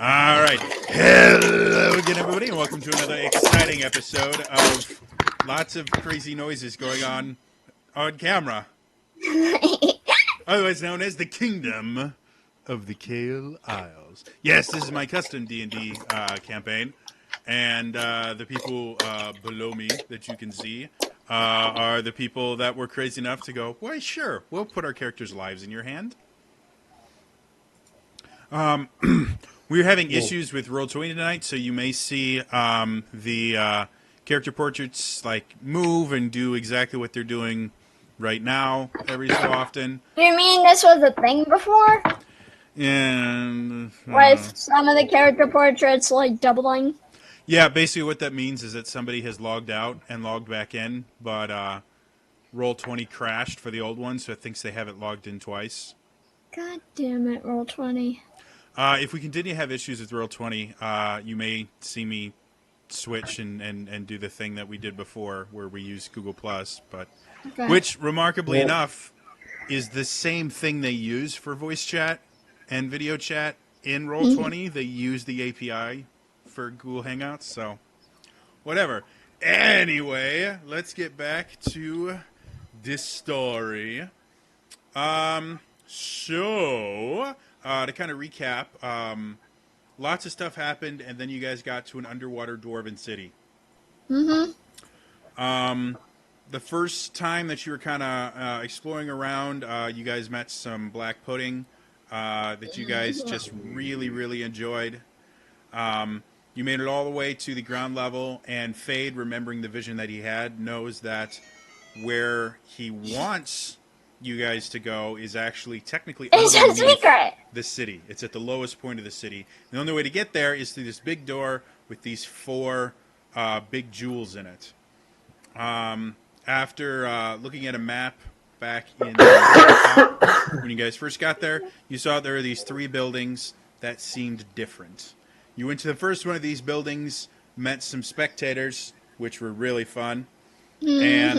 All right. Hello again, everybody, and welcome to another exciting episode of lots of crazy noises going on camera, otherwise known as the Kingdom of the Kael Isles. Yes, this is my custom D&D campaign, and the people below me that you can see are the people that were crazy enough to go, why, sure, we'll put our characters' lives in your hand. We're having issues with Roll20 tonight, so you may see the character portraits like move and do exactly what they're doing right now every so often. You mean this was a thing before? And With some of the character portraits like doubling? yeah, basically what that means is that somebody has logged out and logged back in, but Roll20 crashed for the old one, so it thinks they have it logged in twice. God damn it, Roll20. If we continue to have issues with Roll20, you may see me switch and do the thing that we did before where we use Google Plus, but Okay. which remarkably enough is the same thing they use for voice chat and video chat in Roll20. They use the API for Google Hangouts, so whatever. Anyway, let's get back to this story. So to kind of recap, lots of stuff happened, and then you guys got to an underwater dwarven city. Mm-hmm. The first time that you were kind of exploring around, you guys met some black pudding that you guys just really, really enjoyed. You made it all the way to the ground level, and Fade, remembering the vision that he had, knows that where he wants you guys to go is actually technically It's a underneath secret! the city. It's at the lowest point of the city. The only way to get there is through this big door with these four big jewels in it. After looking at a map back in when you guys first got there, you saw there were these three buildings that seemed different. You went to the first one of these buildings, met some spectators, which were really fun, and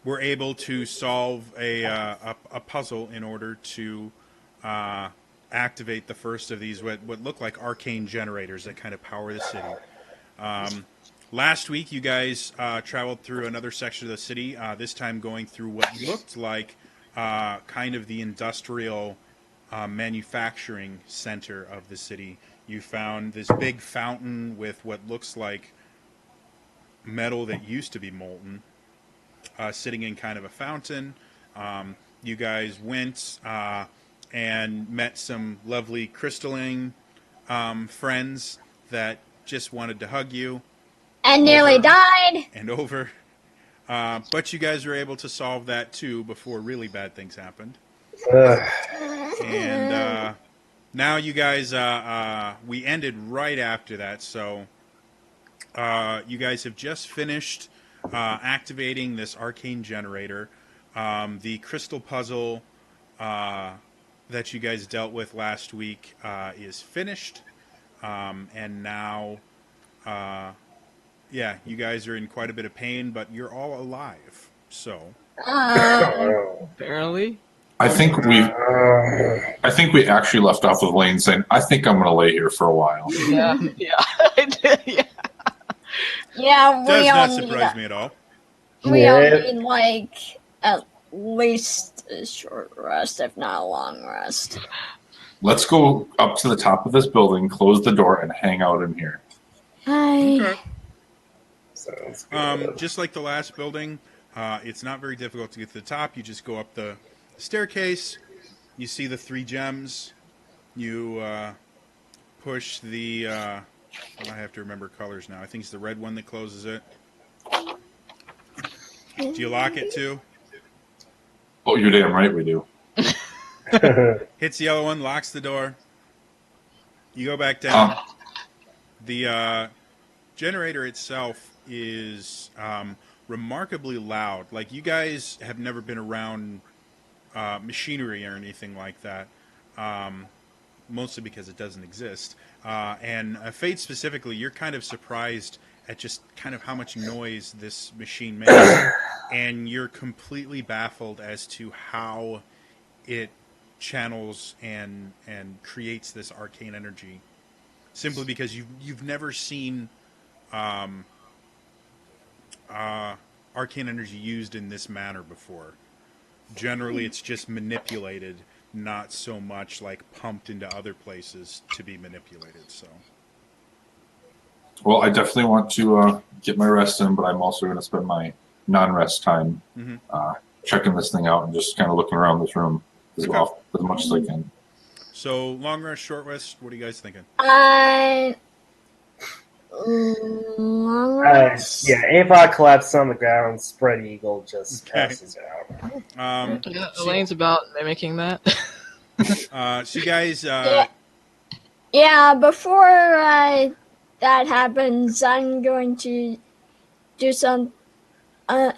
were able to solve a puzzle in order to activate the first of these what look like arcane generators that kind of power the city. Last week, you guys traveled through another section of the city, this time going through what looked like kind of the industrial manufacturing center of the city. You found this big fountain with what looks like metal that used to be molten, sitting in kind of a fountain. You guys went and met some lovely crystalline friends that just wanted to hug you. And nearly died! And over. But you guys were able to solve that too before really bad things happened. And now you guys, we ended right after that, so you guys have just finished activating this arcane generator. The crystal puzzle that you guys dealt with last week is finished, and now, yeah, you guys are in quite a bit of pain, but you're all alive, so. Barely. I think we actually left off with Lane saying, "I think I'm going to lay here for a while." Yeah, I did. Yeah. Yeah, Does we all not need surprise me at all. We all need, like, at least a short rest, if not a long rest. Let's go up to the top of this building, close the door, and hang out in here. Okay. Sounds good. Just like the last building, it's not very difficult to get to the top. You just go up the staircase. You see the three gems. You push the... I have to remember colors now. I think it's the red one that closes it. Do you lock it too? Oh, you're damn right we do. Hits the yellow one, locks the door. You go back down. The generator itself is remarkably loud. Like, you guys have never been around machinery or anything like that, mostly because it doesn't exist. And Fade specifically, you're kind of surprised at just kind of how much noise this machine makes, and you're completely baffled as to how it channels and creates this arcane energy, simply because you've never seen arcane energy used in this manner before. Generally, it's just manipulated, not so much like pumped into other places to be manipulated. So, Well, I definitely want to get my rest in, but I'm also going to spend my non-rest time checking this thing out and just kind of looking around this room as much as I can. So, long rest, short rest. What are you guys thinking? Long rest. Yeah, Avon collapses on the ground. Spread Eagle just passes out. Elaine's about mimicking that. So you guys, Yeah, before that happens, I'm going to do some. Uh,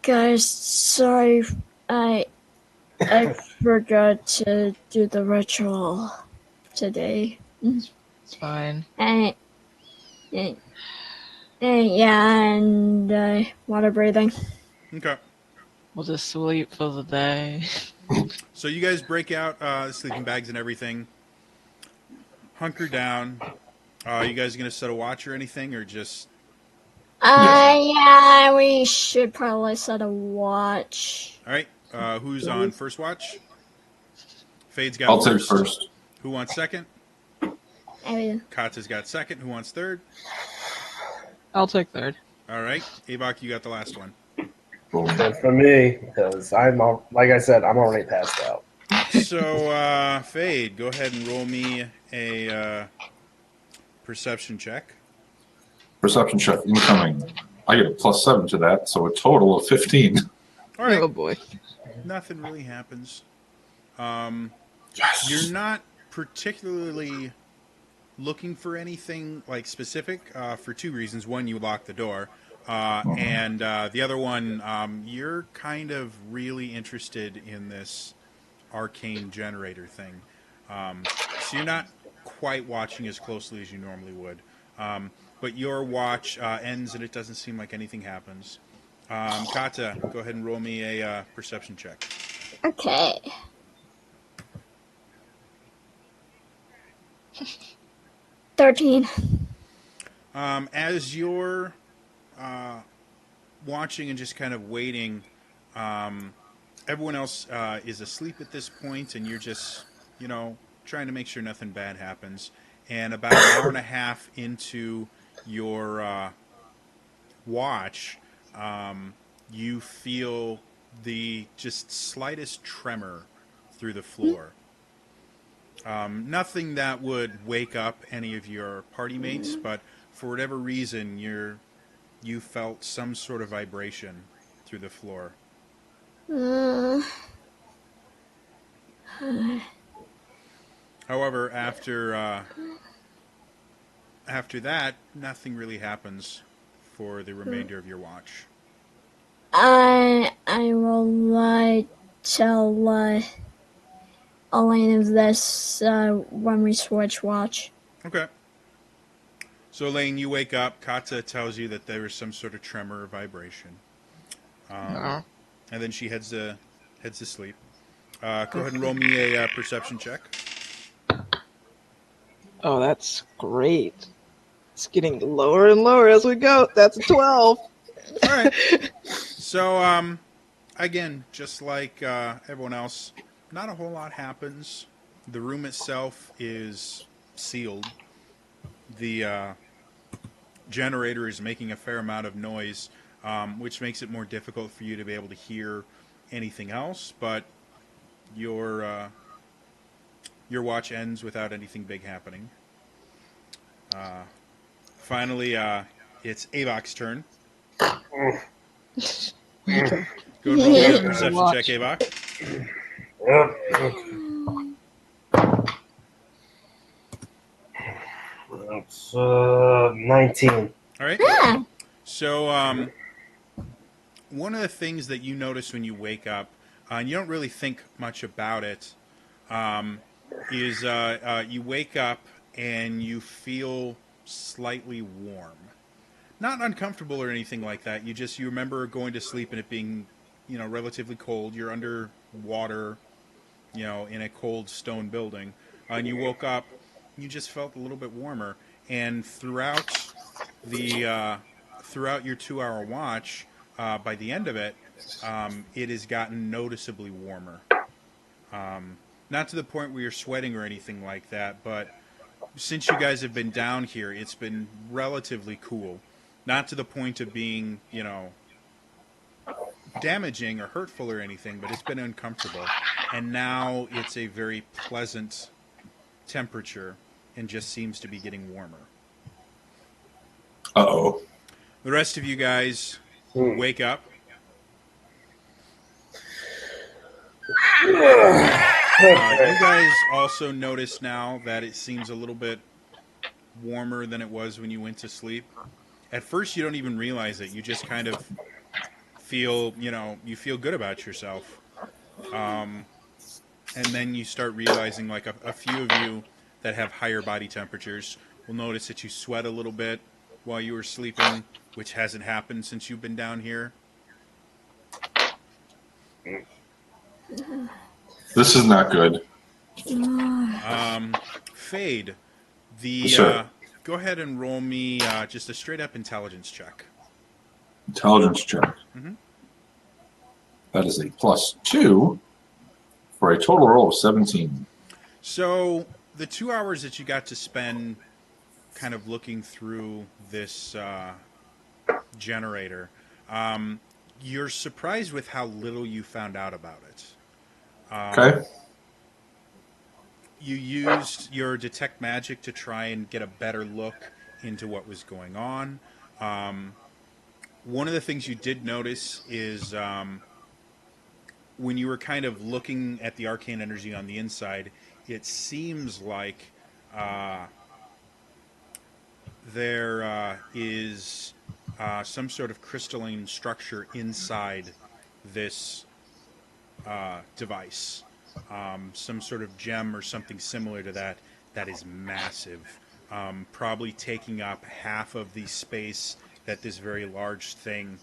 guys, sorry, I forgot to do the ritual today. It's fine. And water breathing. okay. We'll just sleep for the day. So you guys break out sleeping bags and everything, hunker down. You guys gonna set a watch or anything, or just? Yeah, we should probably set a watch. All right. Who's on first watch? Fade's got I'll first. take first. Who wants second? I Kata's got second. Who wants third? I'll take third. All right. Avok, you got the last one. Good for me, because like I said, I'm already passed out. So, Fade, go ahead and roll me a perception check. Perception check incoming. I get a +7 to that, so a total of 15. All right. Oh boy. Nothing really happens. Yes. You're not particularly looking for anything like specific for two reasons. One, you locked the door, and the other one, you're kind of really interested in this arcane generator thing. So you're not quite watching as closely as you normally would. But your watch ends and it doesn't seem like anything happens. Kata, go ahead and roll me a perception check. Okay. $13. As you're watching and just kind of waiting, everyone else is asleep at this point, and you're just, trying to make sure nothing bad happens. And about an hour and a half into your watch, you feel the just slightest tremor through the floor. Nothing that would wake up any of your party mates, but for whatever reason, you felt some sort of vibration through the floor. However, after that, nothing really happens for the remainder of your watch. I will tell Elaine of this when we switch watch. Okay. So, Elaine, you wake up. Kata tells you that there is some sort of tremor or vibration. And then she heads to sleep. Go ahead and roll me a perception check. Oh, that's great. It's getting lower and lower as we go. That's a 12. All right. So, again, just like everyone else, not a whole lot happens. The room itself is sealed. The generator is making a fair amount of noise, which makes it more difficult for you to be able to hear anything else. But your watch ends without anything big happening. Finally, it's Avok's turn. Go and roll me a perception check, Avok. It's 19. All right. Yeah. So, one of the things that you notice when you wake up, and you don't really think much about it, is you wake up and you feel slightly warm. Not uncomfortable or anything like that. You remember going to sleep and it being, relatively cold. You're under water in a cold stone building. And you woke up, you just felt a little bit warmer. And the throughout your 2 hour watch, by the end of it, it has gotten noticeably warmer. Not to the point where you're sweating or anything like that, but since you guys have been down here, it's been relatively cool. Not to the point of being, damaging or hurtful or anything, but it's been uncomfortable. And now it's a very pleasant temperature and just seems to be getting warmer. Uh-oh. The rest of you guys wake up. You guys also notice now that it seems a little bit warmer than it was when you went to sleep. At first, you don't even realize it. You just kind of feel, you feel good about yourself. And then you start realizing, like, a few of you that have higher body temperatures will notice that you sweat a little bit while you were sleeping, which hasn't happened since you've been down here. This is not good. Fade, Sure. go ahead and roll me just a straight-up intelligence check. Intelligence check. Mm-hmm. That is a +2 for a total roll of 17. So the 2 hours that you got to spend kind of looking through this generator, you're surprised with how little you found out about it. Okay. You used your detect magic to try and get a better look into what was going on. One of the things you did notice is when you were kind of looking at the arcane energy on the inside, it seems like there is some sort of crystalline structure inside this device. Some sort of gem or something similar to that is massive. Probably taking up half of the space that this very large thing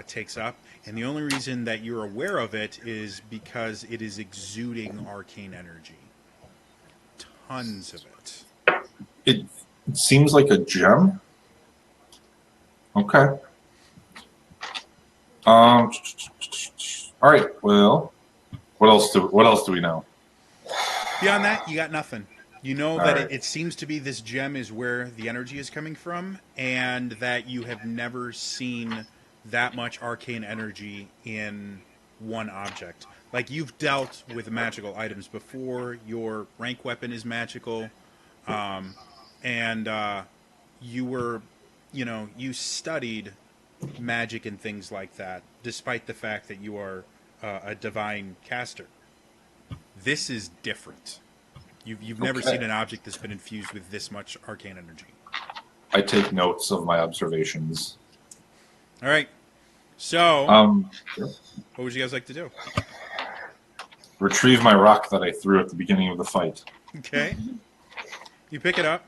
takes up. And the only reason that you're aware of it is because it is exuding arcane energy. Tons of it. It seems like a gem. Okay. All right. Well, what else do we know? Beyond that, you got nothing. You know All that right. it seems to be this gem is where the energy is coming from, and that you have never seen that much arcane energy in one object. Like, you've dealt with magical items before. Your rank weapon is magical, and you were, you studied magic and things like that, despite the fact that you are a divine caster. This is different. You've never Okay. seen an object that's been infused with this much arcane energy. I take notes of my observations. All right. So, Sure. what would you guys like to do? Retrieve my rock that I threw at the beginning of the fight. Okay. You pick it up.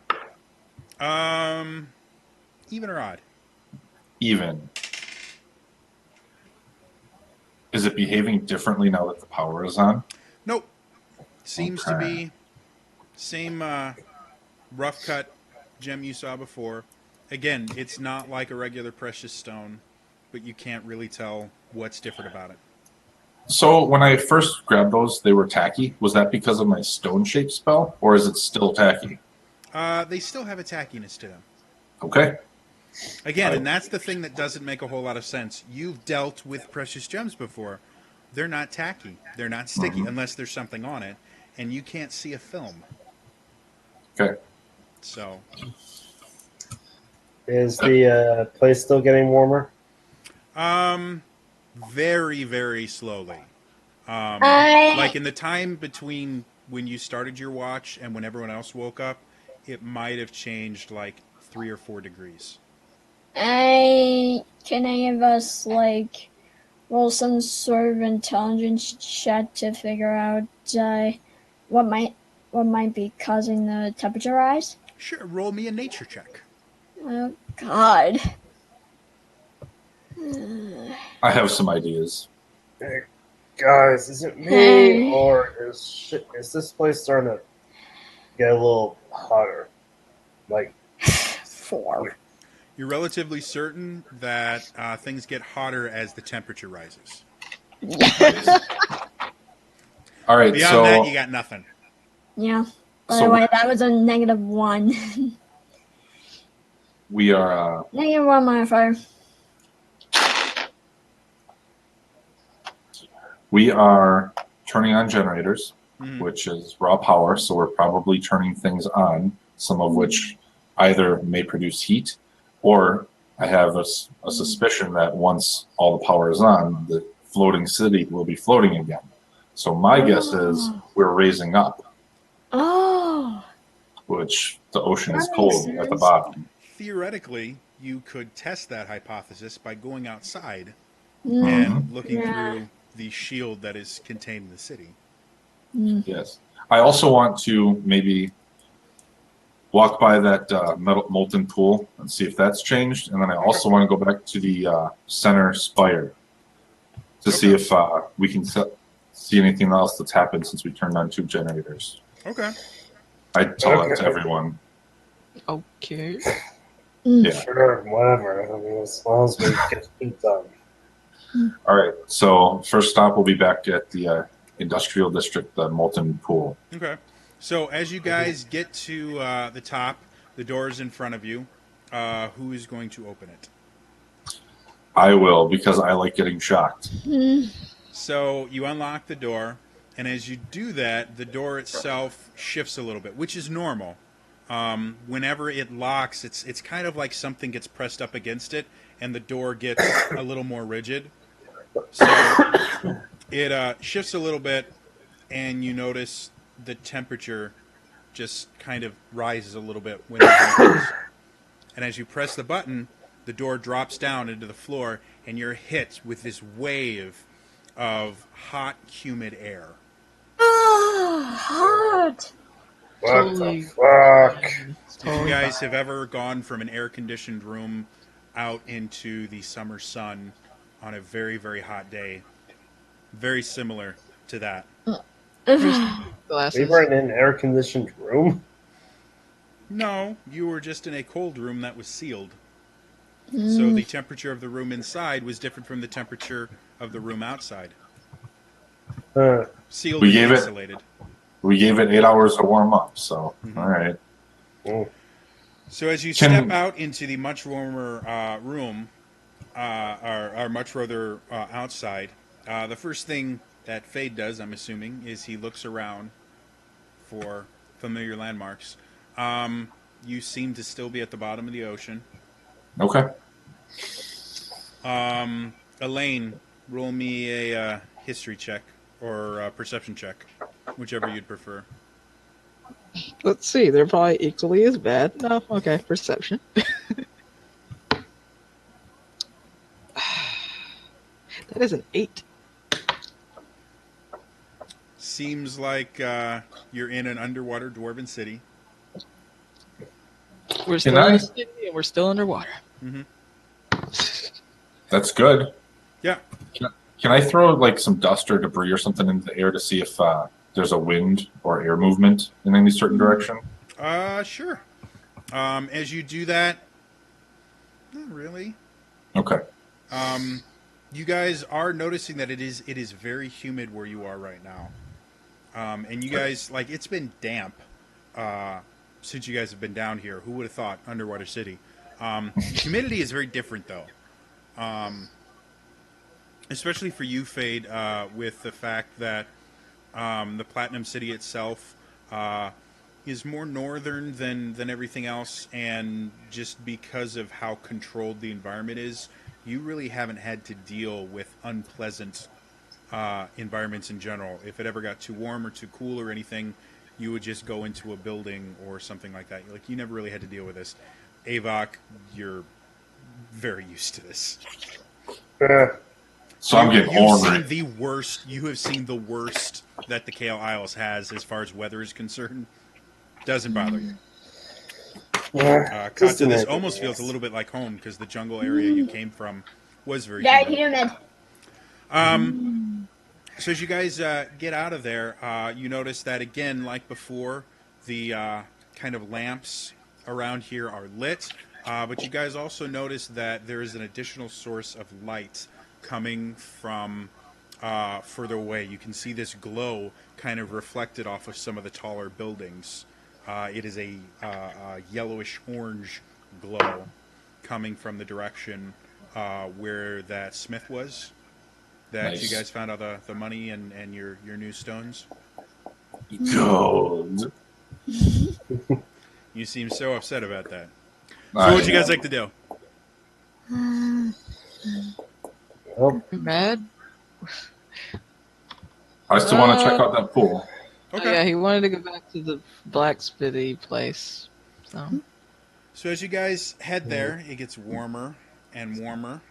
Even or odd? Even. Is it behaving differently now that the power is on? Nope. Seems to Okay. be same rough cut gem you saw before. Again, it's not like a regular precious stone, but you can't really tell what's different about it. So when I first grabbed those, they were tacky. Was that because of my stone shape spell, or is it still tacky? They still have a tackiness to them. Okay. Again, and that's the thing that doesn't make a whole lot of sense. You've dealt with precious gems before. They're not tacky. They're not sticky unless there's something on it, and you can't see a film. Okay. So, Is the place still getting warmer? very, very slowly. I Like in the time between when you started your watch and when everyone else woke up, it might have changed like 3 or 4 degrees. can any of us roll some sort of intelligence check to figure out what might be causing the temperature rise? Sure, roll me a nature check. Oh God. I have some ideas. Guys, is it me Hey. or is this place starting to get a little hotter? Like, 4. You're relatively certain that things get hotter as the temperature rises. All right, Beyond that, you so got nothing. Yeah. By So the way, that was a -1. we are -1 modifier. we are turning on generators, Mhm. which is raw power. So we're probably turning things on, some of which either may produce heat, or I have a suspicion that once all the power is on, the floating city will be floating again. So my guess is we're raising up, Oh, which the ocean that is makes cold at the sense. bottom. Theoretically, you could test that hypothesis by going outside Mm, and looking yeah. through the shield that is contained in the city. Mm. Yes. I also want to maybe walk by that metal molten pool and see if that's changed. And then I also want to go back to the center spire to see Okay. if we can see anything else that's happened since we turned on 2 generators. Okay. I tell that to Okay. everyone. Okay. Mm. Yeah. sure, whatever. I mean, as long as we get it done. All right. So first stop will be back at the industrial district, the molten pool. Okay. So as you guys get to the top, the door is in front of you. Who is going to open it? I will because I like getting shocked. Mm. So you unlock the door, and as you do that, the door itself shifts a little bit, which is normal. Whenever it locks, it's kind of like something gets pressed up against it, and the door gets a little more rigid. So it shifts a little bit, and you notice the temperature just kind of rises a little bit when it opens. And as you press the button, the door drops down into the floor, and you're hit with this wave of hot, humid air. Ah, hot. What Totally. the fuck? It's If you totally guys fine. have ever gone from an air-conditioned room out into the summer sun on a very, very hot day, very similar to that. Where's We glasses? were in an air-conditioned room? No, you were just in a cold room that was sealed. So Mm. the temperature of the room inside was different from the temperature of the room outside. Sealed We and gave it- insulated. We gave it 8 hours to warm up. So, Mhm. all right. Mm. So as you Can- step out into the much warmer room, or much further outside, the first thing that Fade does, I'm assuming, is he looks around for familiar landmarks. You seem to still be at the bottom of the ocean. Okay. Elaine, roll me a history check or a perception check, whichever you'd prefer. Let's see. They're probably equally as bad. No. Okay. Perception. That is an 8. Seems like you're in an underwater dwarven city. We're still in the city and we're still underwater. Mm-hmm. That's good. Yeah. Can I throw like some dust or debris or something into the air to see if there's a wind or air movement in any certain direction? Sure. As you do that, not really. Okay. You guys are noticing that it is very humid where you are right now, and you guys it's been damp since you guys have been down here. Who would have thought underwater city? Humidity is very different though, especially for you, Fade, with the fact that the Platinum City itself is more northern than everything else, and just because of how controlled the environment is, you really haven't had to deal with unpleasant environments in general. If it ever got too warm or too cool or anything, you would just go into a building or something like that. Like, you never really had to deal with this. Avok, you're very used to this. So I'm getting You've ornery. seen the worst. You have seen the worst that the Kael Isles has as far as weather is concerned. Doesn't bother you. Yeah, just Kata, this imagine almost this. feels a little bit like home because the jungle area you came from was very Very humid. humid. So as you guys get out of there, you notice that again, like before, the kind of lamps around here are lit. But you guys also notice that there is an additional source of light coming from further away. You can see this glow kind of reflected off of some of the taller buildings. It is a yellowish orange glow coming from the direction where that smith was. That Nice. you guys found out the money and your new stones. Gold. You seem so upset about that. So what would you guys like to do? Well, You mad? I still want to check out that pool. Oh, yeah, he wanted to go back to the blacksmithy place. So So as you guys head there, it gets warmer and warmer.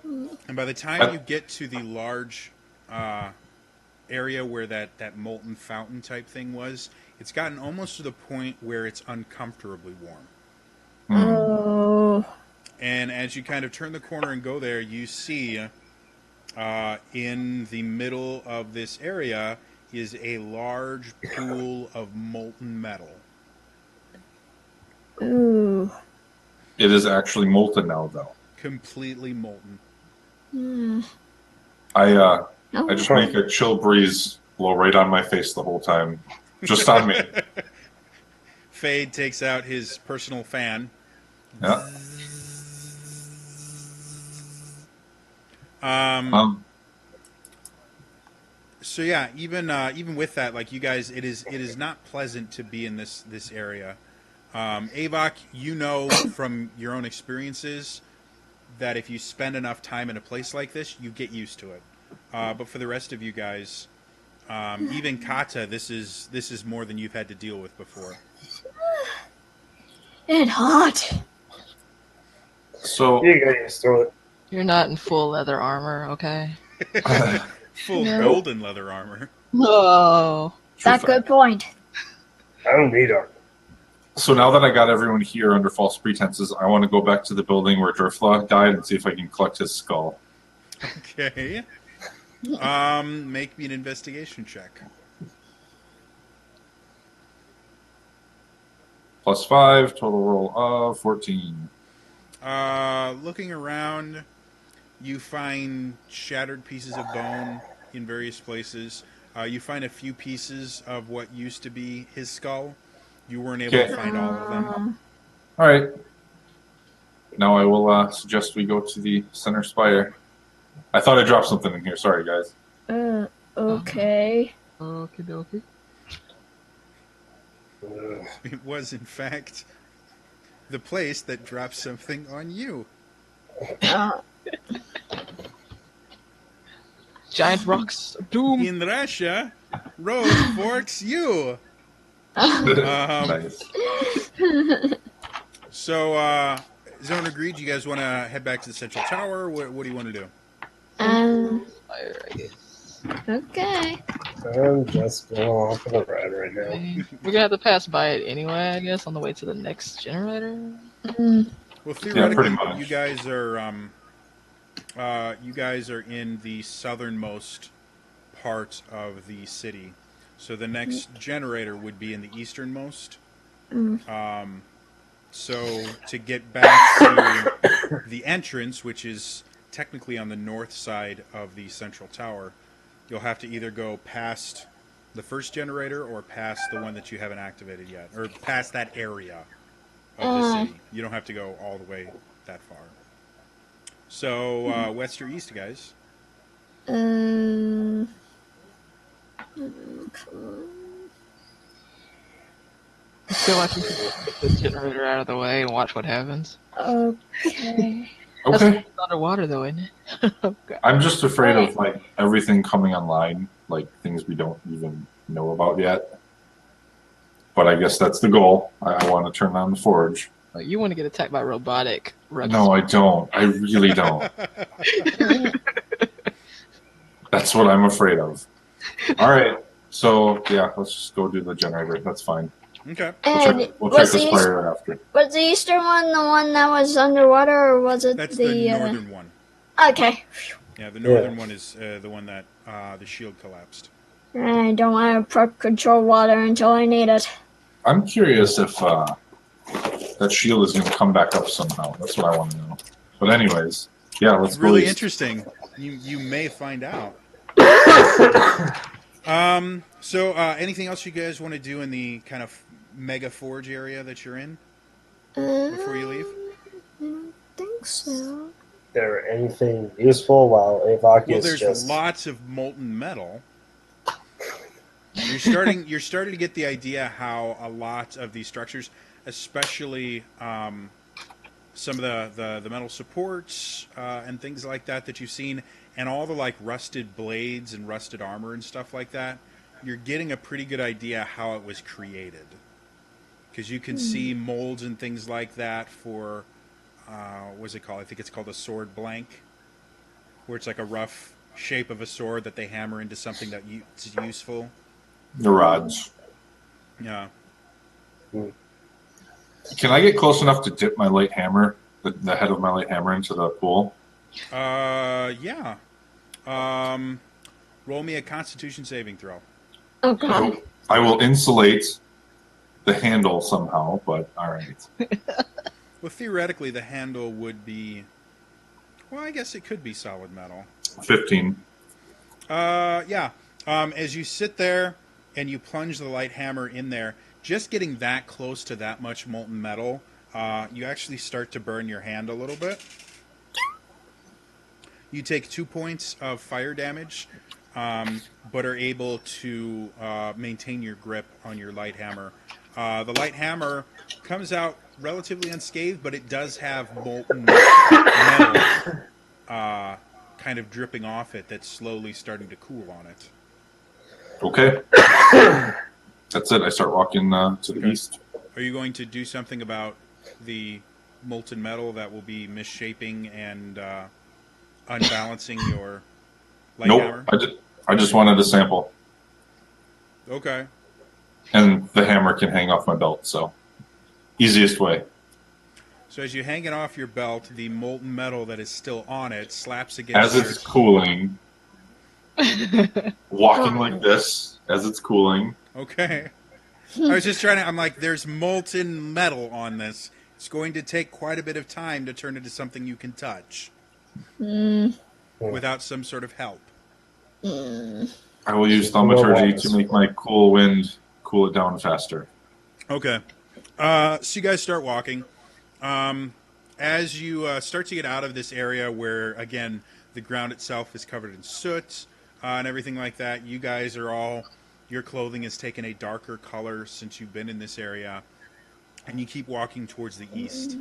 And by the time you get to the large area where that molten fountain type thing was, it's gotten almost to the point where it's uncomfortably warm. Oh. And as you kind of turn the corner and go there, you see in the middle of this area is a large pool of molten metal. Ooh. It is actually molten now, though. Completely molten. I Oh. just make a chill breeze blow right on my face the whole time, just on me. Fade takes out his personal fan. Yeah. So yeah, even with that, like you guys, it is not pleasant to be in this area. Avok, you know from your own experiences that if you spend enough time in a place like this, you get used to it. But for the rest of you guys, even Kata, this is more than you've had to deal with before. It's hot. So you get used to it. you're not in full leather armor, okay? Full No. golden leather armor. Oh, That's a good point. I don't need armor. So now that I got everyone here under false pretenses, I want to go back to the building where Drifla died and see if I can collect his skull. Okay. Make me an investigation check. +5, total roll of 14. Looking around, you find shattered pieces of bone in various places. You find a few pieces of what used to be his skull. You weren't able to find all of them. All right. Now I will suggest we go to the center spire. I thought I dropped something in here. Sorry, guys. Okay. okie dokie. Ugh. It was, in fact, the place that dropped something on you. Giant rocks of doom. In Russia, road forks you. Nice. So, Zone agreed. You guys want to head back to the central tower? What do you want to do? Fire, I guess. Okay. I'm just going off for the ride right now. We're gonna have to pass by it anyway, I guess, on the way to the next generator. Well, theoretically, pretty much. you guys are in the southernmost part of the city. So the next generator would be in the easternmost. So to get back to the entrance, which is technically on the north side of the central tower, you'll have to either go past the first generator or past the one that you haven't activated yet, or past that area of the city. You don't have to go all the way that far. So west or east, guys? I feel like we should get the generator out of the way and watch what happens. Okay. That's Okay. underwater though, isn't it? Okay. I'm just afraid of like everything coming online, like things we don't even know about yet. But I guess that's the goal. I want to turn on the forge. Like, you want to get attacked by robotic rugs. No, I don't. I really don't. That's what I'm afraid of. All right. So yeah, let's just go do the generator. That's fine. Okay. And We'll check was the the spire after. was the eastern one the one that was underwater, or was it That's the northern one. Okay. Yeah, the northern one is the one that the shield collapsed. I don't want to prep control water until I need it. I'm curious if that shield is going to come back up somehow. That's what I want to know. But anyways, yeah, let's go Really east. interesting. You may find out. So anything else you guys want to do in the kind of mega forge area that you're in before you leave? I don't think so. There anything useful while Well, Avakius there's just lots of molten metal. You're starting to get the idea how a lot of these structures, especially some of the metal supports and things like that you've seen, and all the like rusted blades and rusted armor and stuff like that, you're getting a pretty good idea how it was created. Because you can see molds and things like that for, what's it called? I think it's called a sword blank, where it's like a rough shape of a sword that they hammer into something that's useful. The rods. Yeah. Can I get close enough to dip my light hammer, the head of my light hammer, into the pool? Yeah. Roll me a Constitution saving throw. Oh god. I will insulate the handle somehow, but all right. Well, theoretically, the handle would be. Well, I guess it could be solid metal. 15. Yeah. As you sit there and you plunge the light hammer in there, just getting that close to that much molten metal, you actually start to burn your hand a little bit. You take 2 points of fire damage, but are able to maintain your grip on your light hammer. The light hammer comes out relatively unscathed, but it does have molten metal kind of dripping off it that's slowly starting to cool on it. Okay. That's it. I start walking to the east. Are you going to do something about the molten metal that will be misshaping and unbalancing your light hammer? I just wanted a sample. Okay. And the hammer can hang off my belt, so easiest way. So as you hang it off your belt, the molten metal that is still on it slaps against As it's cooling, walking like this, as it's cooling. Okay. I was just trying to... I'm like, there's molten metal on this. It's going to take quite a bit of time to turn into something you can touch. Without some sort of help. I will use thaumaturgy to make my cool wind cool it down faster. Okay. So you guys start walking. As you start to get out of this area where, again, the ground itself is covered in soot and everything like that, you guys are all... Your clothing has taken a darker color since you've been in this area. And you keep walking towards the east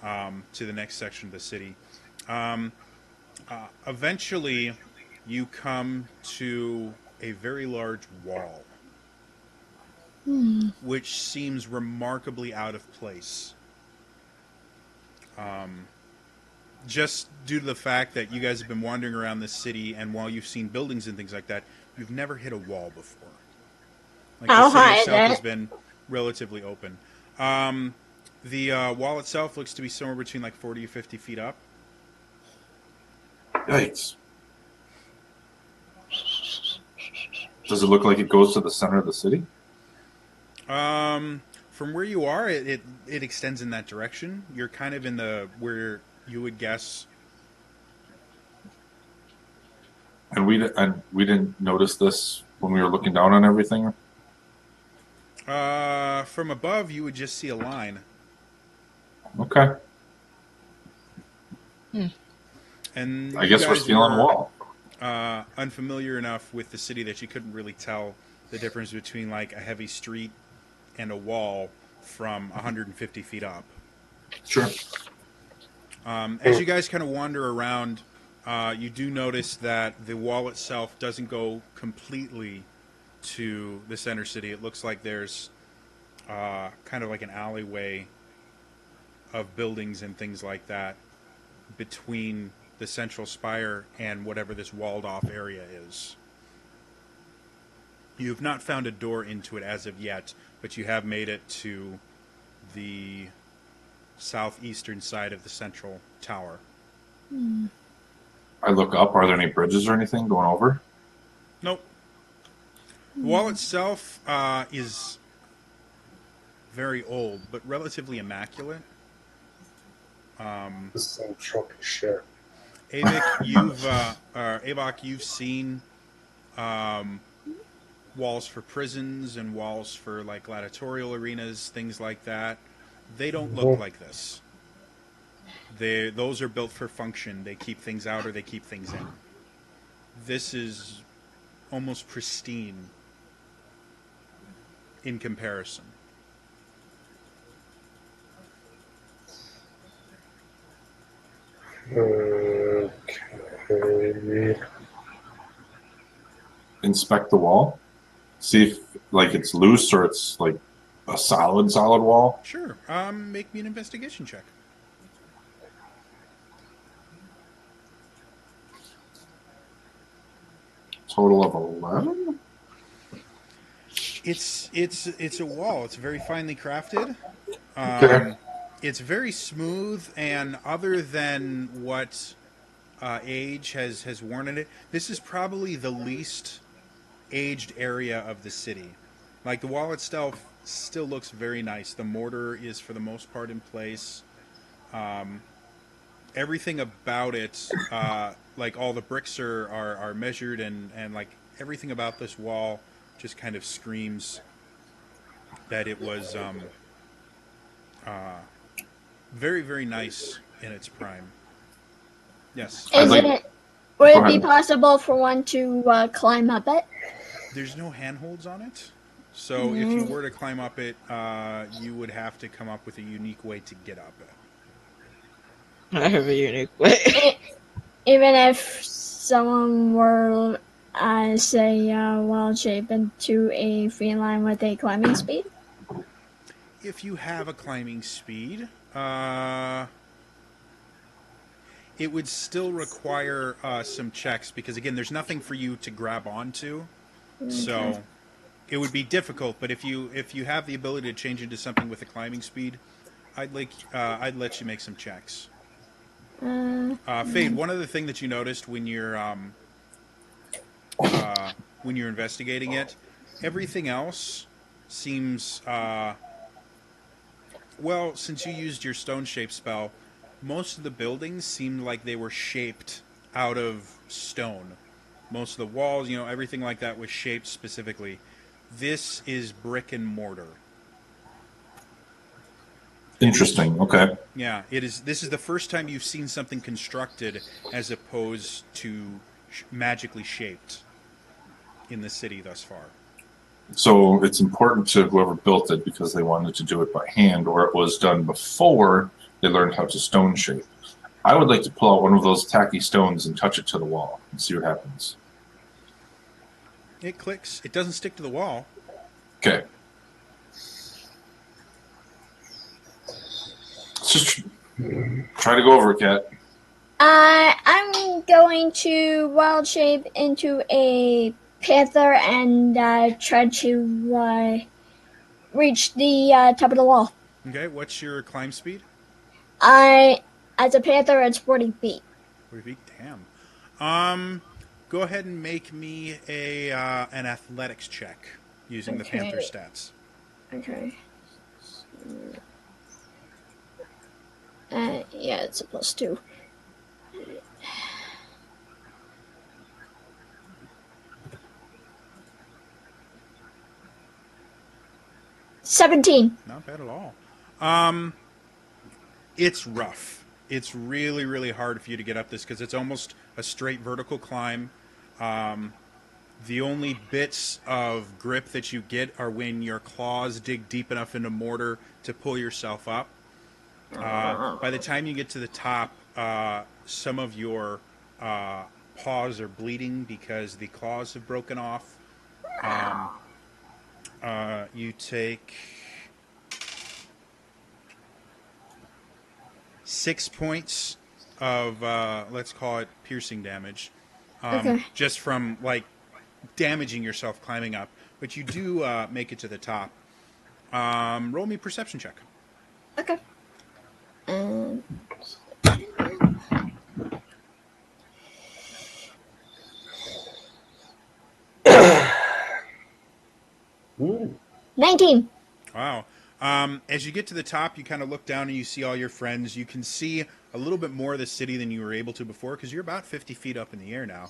to the next section of the city. Eventually, you come to a very large wall, which seems remarkably out of place. Just due to the fact that you guys have been wandering around this city, and while you've seen buildings and things like that, you've never hit a wall before. Like the city itself has been relatively open. The wall itself looks to be somewhere between like 40 or 50 feet up. Yikes. Does it look like it goes to the center of the city? From where you are, it extends in that direction. You're kind of in the where you would guess. And we didn't notice this when we were looking down on everything. From above, you would just see a line. Okay. And I guess we're still on the wall. Unfamiliar enough with the city that you couldn't really tell the difference between like a heavy street and a wall from 150 feet up. Sure. As you guys kind of wander around, you do notice that the wall itself doesn't go completely to the center city. It looks like there's kind of like an alleyway of buildings and things like that between the central spire and whatever this walled off area is. You have not found a door into it as of yet, but you have made it to the southeastern side of the central tower. I look up. Are there any bridges or anything going over? Nope. The wall itself is very old, but relatively immaculate. This is some trumpy shit. Avok, you've seen walls for prisons and walls for like gladiatorial arenas, things like that. They don't look like this. Those are built for function. They keep things out or they keep things in. This is almost pristine in comparison. Okay. Inspect the wall. See if like it's loose or it's like a solid wall. Sure. Make me an investigation check. Total of 11. It's a wall. It's very finely crafted. Okay. It's very smooth, and other than what age has worn in it, this is probably the least aged area of the city. Like the wall itself still looks very nice. The mortar is for the most part in place. Everything about it, like all the bricks are measured, and like everything about this wall just kind of screams that it was very, very nice in its prime. Yes. Is like- it? Would Go it be ahead. possible for one to climb up it? There's no handholds on it. So if you were to climb up it, you would have to come up with a unique way to get up it. I have a unique way. Even if someone were, say, wild shape into a free line with a climbing speed? If you have a climbing speed, it would still require some checks because, again, there's nothing for you to grab onto. So it would be difficult. But if you have the ability to change into something with a climbing speed, I'd let you make some checks. Fade, one other thing that you noticed when you're investigating it, everything else seems well, since you used your stone shape spell, most of the buildings seemed like they were shaped out of stone. Most of the walls, everything like that was shaped specifically. This is brick and mortar. Interesting. Okay. Yeah, it is. This is the first time you've seen something constructed as opposed to magically shaped in the city thus far. So it's important to whoever built it because they wanted to do it by hand, or it was done before they learned how to stone shape. I would like to pull out one of those tacky stones and touch it to the wall and see what happens. It clicks. It doesn't stick to the wall. Okay. Let's just try to go over it, Kat. I'm going to wild shape into a panther and try to reach the top of the wall. Okay, what's your climb speed? As a panther, it's 40 feet. 40 feet. Damn. Go ahead and make me an athletics check using the panther stats. Okay. Yeah, it's a +2. $17. Not bad at all. It's rough. It's really, really hard for you to get up this because it's almost a straight vertical climb. The only bits of grip that you get are when your claws dig deep enough into mortar to pull yourself up. By the time you get to the top, some of your paws are bleeding because the claws have broken off. You take 6 points of, let's call it piercing damage. Okay. Just from, like, damaging yourself climbing up. But you do make it to the top. Roll me a perception check. Okay. 19. Wow. As you get to the top, you kind of look down and you see all your friends. You can see a little bit more of the city than you were able to before because you're about 50 feet up in the air now.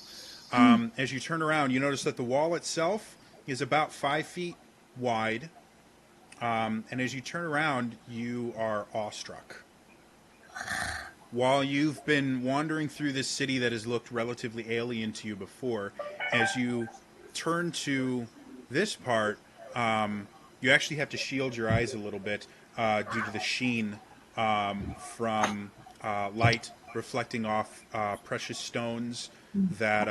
As you turn around, you notice that the wall itself is about 5 feet wide. And as you turn around, you are awestruck. While you've been wandering through this city that has looked relatively alien to you before, as you turn to this part, you actually have to shield your eyes a little bit due to the sheen from light reflecting off precious stones that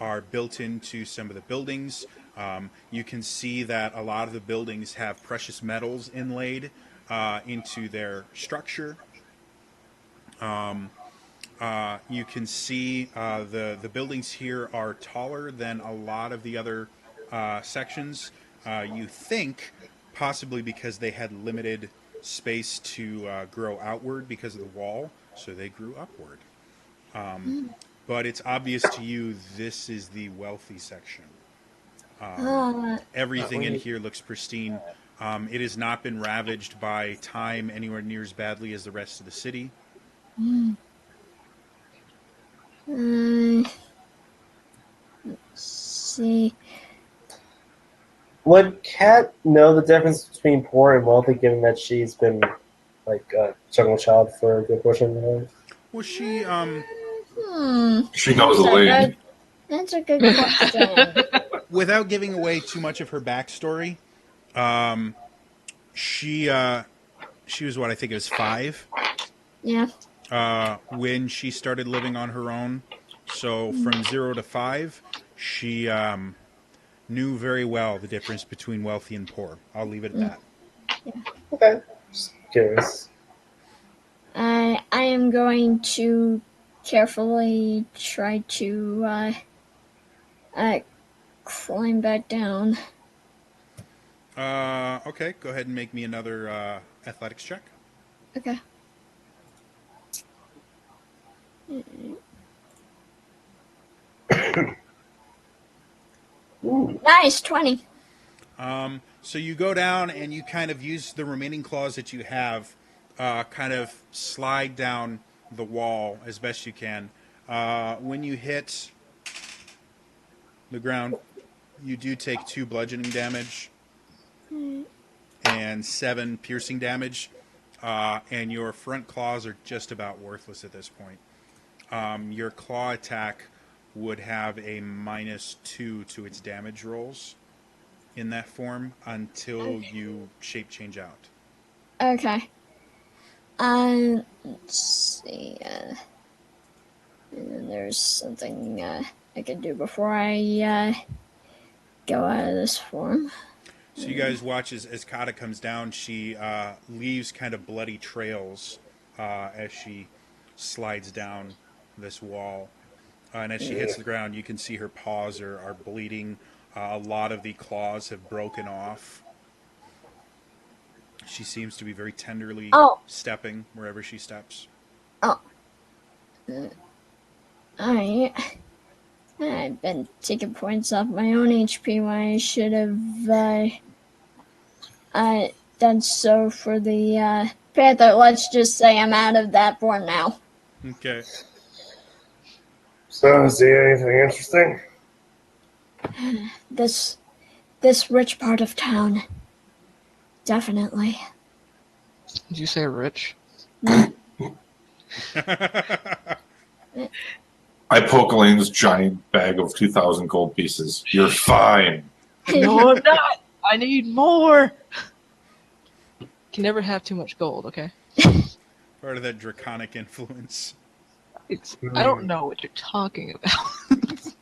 are built into some of the buildings. You can see that a lot of the buildings have precious metals inlaid into their structure. You can see the buildings here are taller than a lot of the other sections. You think possibly because they had limited space to grow outward because of the wall, so they grew upward. But it's obvious to you this is the wealthy section. Everything in here looks pristine. It has not been ravaged by time anywhere near as badly as the rest of the city. Let's see. Would Kat know the difference between poor and wealthy, given that she's been like a jungle child for a good portion of her life? Well, she She knows the That's a lady. good, that's a good question. without giving away too much of her backstory, she she was what I think it was 5 Yeah. when she started living on her own. So from 0 to 5, she knew very well the difference between wealthy and poor. I'll leave it at that. Okay, just curious. I am going to carefully try to climb back down. Okay, go ahead and make me another athletics check. Okay. Nice, 20. So you go down and you kind of use the remaining claws that you have, kind of slide down the wall as best you can. When you hit the ground, you do take 2 bludgeoning damage and 7 piercing damage, and your front claws are just about worthless at this point. Your claw attack would have a -2 to its damage rolls in that form until you shape change out. Okay. Let's see. And then there's something I can do before I go out of this form. So you guys watch as Kata comes down. She leaves kind of bloody trails as she slides down this wall. And as she hits the ground, you can see her paws are bleeding. A lot of the claws have broken off. She seems to be very tenderly stepping wherever she steps. Oh. I've been taking points off my own HP when I should have done so for the Panther. Let's just say I'm out of that form now. Okay. So, see anything interesting? This rich part of town. Definitely. Did you say rich? I poke Elaine's giant bag of 2,000 gold pieces. You're fine. No, I'm not. I need more. Can never have too much gold, okay? Part of that draconic influence. I don't know what you're talking about.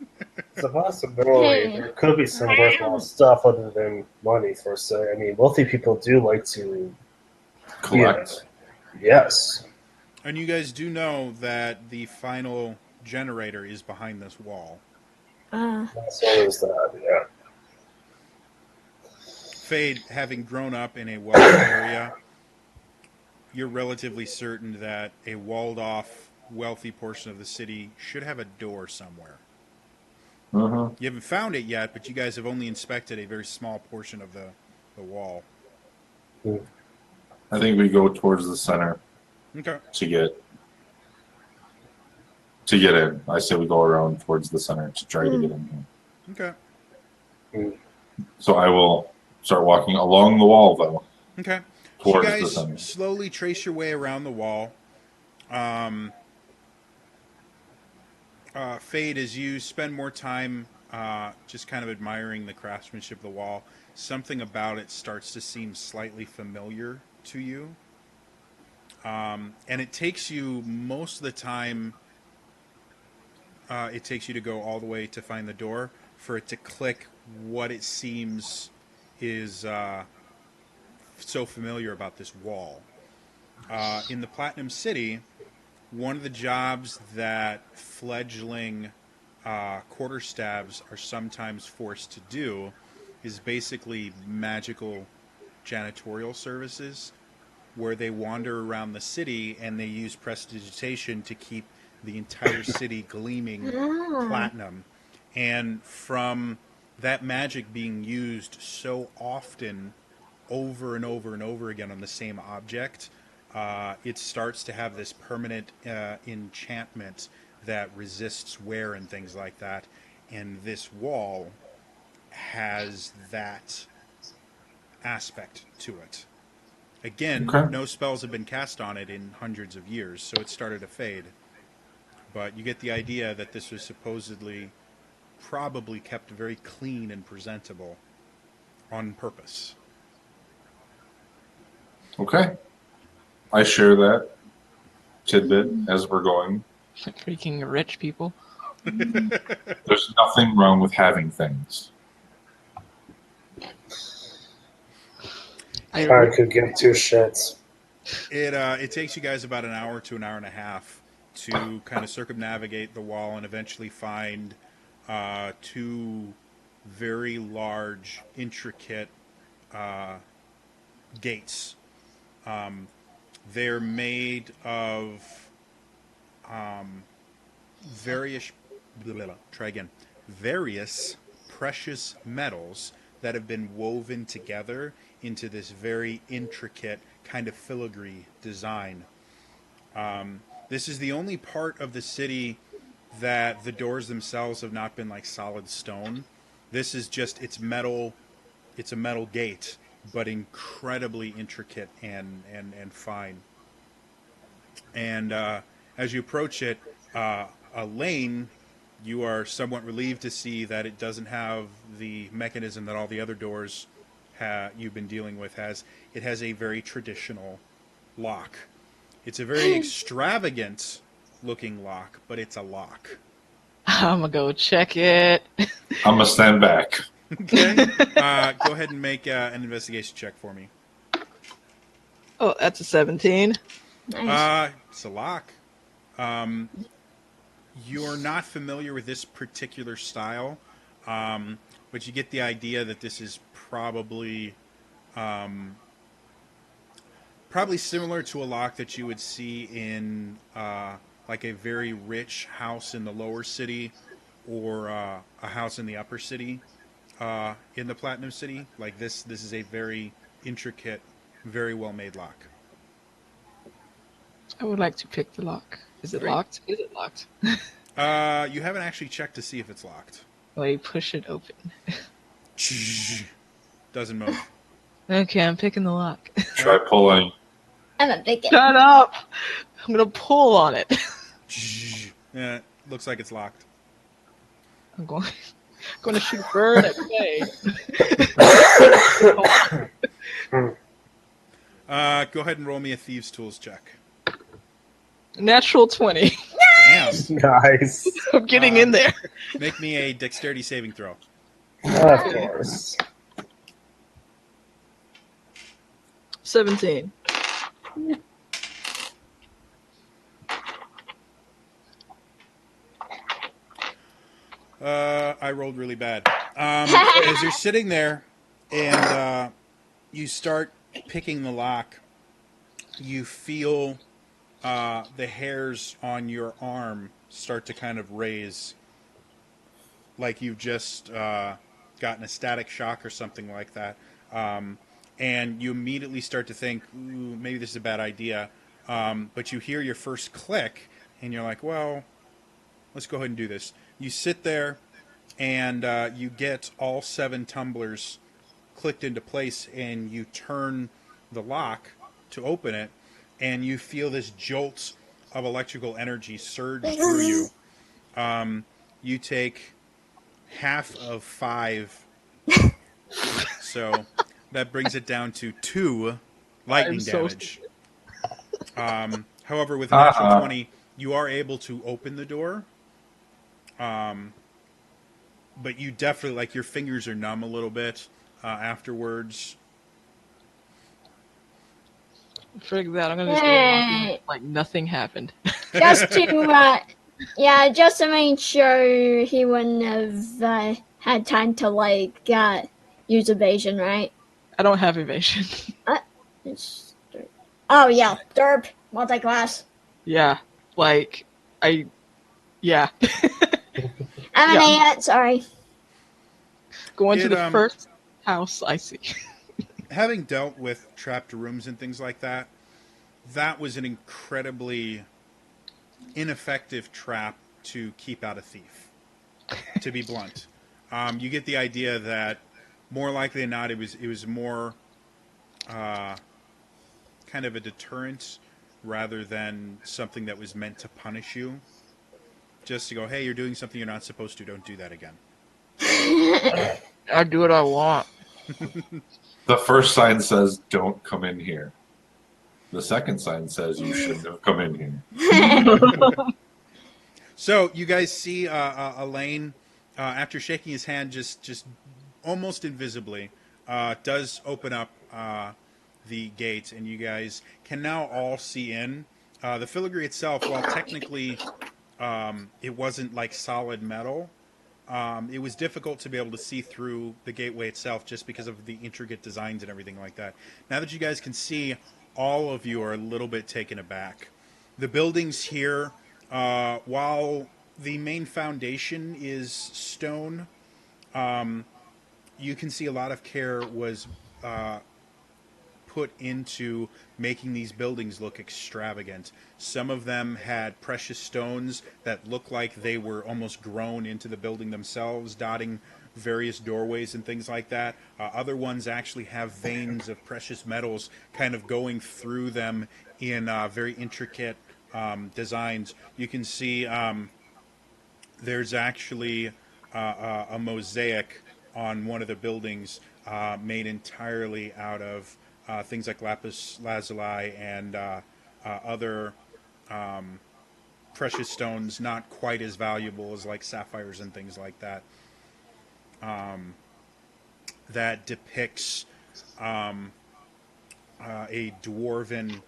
It's a possibility. There could be some worthwhile stuff other than money, for say. I mean, wealthy people do like to Collect. Yes. And you guys do know that the final generator is behind this wall. So is that, yeah. Fade, having grown up in a wealthy area, you're relatively certain that a walled-off, wealthy portion of the city should have a door somewhere. Mm-hmm. You haven't found it yet, but you guys have only inspected a very small portion of the wall. I think we go towards the center Okay. to get in. I say we go around towards the center to try to get in here. Okay. So I will start walking along the wall, though, Okay. So you towards the guys center. slowly trace your way around the wall. Fade, as you spend more time just kind of admiring the craftsmanship of the wall, something about it starts to seem slightly familiar to you. And it takes you most of the time, it takes you to go all the way to find the door for it to click what it seems is so familiar about this wall. In the Platinum City, one of the jobs that fledgling quarterstaffs are sometimes forced to do is basically magical janitorial services where they wander around the city and they use prestidigitation to keep the entire city gleaming platinum. And from that magic being used so often over and over and over again on the same object, it starts to have this permanent enchantment that resists wear and things like that. And this wall has that aspect to it. Again, Okay. no spells have been cast on it in hundreds of years, so it started to fade. But you get the idea that this was supposedly probably kept very clean and presentable on purpose. Okay. I share that tidbit as we're going. Freaking rich people. There's nothing wrong with having things. I could give two shits. It takes you guys about an hour to an hour and a half to kind of circumnavigate the wall and eventually find two very large, intricate gates. They're made of various various precious metals that have been woven together into this very intricate kind of filigree design. This is the only part of the city that the doors themselves have not been like solid stone. This is just it's metal. It's a metal gate, but incredibly intricate and fine. And as you approach it, a lane, you are somewhat relieved to see that it doesn't have the mechanism that all the other doors you've been dealing with has. It has a very traditional lock. It's a very extravagant looking lock, but it's a lock. I'm gonna go check it. I'm going to stand back. Okay. Go ahead and make an investigation check for me. Oh, that's a 17. Nice. It's a lock. You're not familiar with this particular style, but you get the idea that this is probably similar to a lock that you would see in like a very rich house in the lower city or a house in the upper city in the Platinum City. Like this is a very intricate, very well made lock. I would like to pick the lock. Is it Great. locked? Is it locked? You haven't actually checked to see if it's locked. Wait, push it open. Doesn't move. Okay, I'm picking the lock. Try pulling. I'm a big Shut up! I'm gonna pull on it. Yeah, looks like it's locked. I'm going to shoot bird at play. Go ahead and roll me a thieves' tools check. Natural 20. Damn. Nice. I'm getting in there. Make me a dexterity saving throw. Of course. 17. I rolled really bad. As you're sitting there and you start picking the lock, you feel the hairs on your arm start to kind of raise, like you've just gotten a static shock or something like that. and you immediately start to think, ooh, maybe this is a bad idea. But you hear your first click, and you're like, well, let's go ahead and do this. You sit there, and you get all 7 tumblers clicked into place, and you turn the lock to open it, and you feel this jolt of electrical energy surge through you. You take half of 5, so that brings it down to 2 lightning so damage. However, with a Uh-huh. natural 20, you are able to open the door. But you definitely, like, your fingers are numb a little bit afterwards. Figure that. I'm gonna just walk in like nothing happened. Just to, just to make sure he wouldn't have had time to like use evasion, right? I don't have evasion. It's oh yeah, derp multi-class. Yeah, like yeah. Sorry. Going to the first house I see. Having dealt with trapped rooms and things like that, that was an incredibly ineffective trap to keep out a thief, to be blunt. You get the idea that more likely than not, it was more kind of a deterrent rather than something that was meant to punish you. Just to go, hey, you're doing something you're not supposed to. Don't do that again. I do what I want. The first sign says, "Don't come in here." The second sign says, "You shouldn't have come in here." So you guys see Elaine, after shaking his hand, just almost invisibly, does open up the gate, and you guys can now all see in. The filigree itself, while technically it wasn't like solid metal, it was difficult to be able to see through the gateway itself just because of the intricate designs and everything like that. Now that you guys can see, all of you are a little bit taken aback. The buildings here, while the main foundation is stone, you can see a lot of care was put into making these buildings look extravagant. Some of them had precious stones that looked like they were almost grown into the building themselves, dotting various doorways and things like that. Other ones actually have veins of precious metals kind of going through them in very intricate designs. You can see there's actually a mosaic on one of the buildings made entirely out of things like lapis lazuli and other precious stones, not quite as valuable as like sapphires and things like that. That depicts a dwarven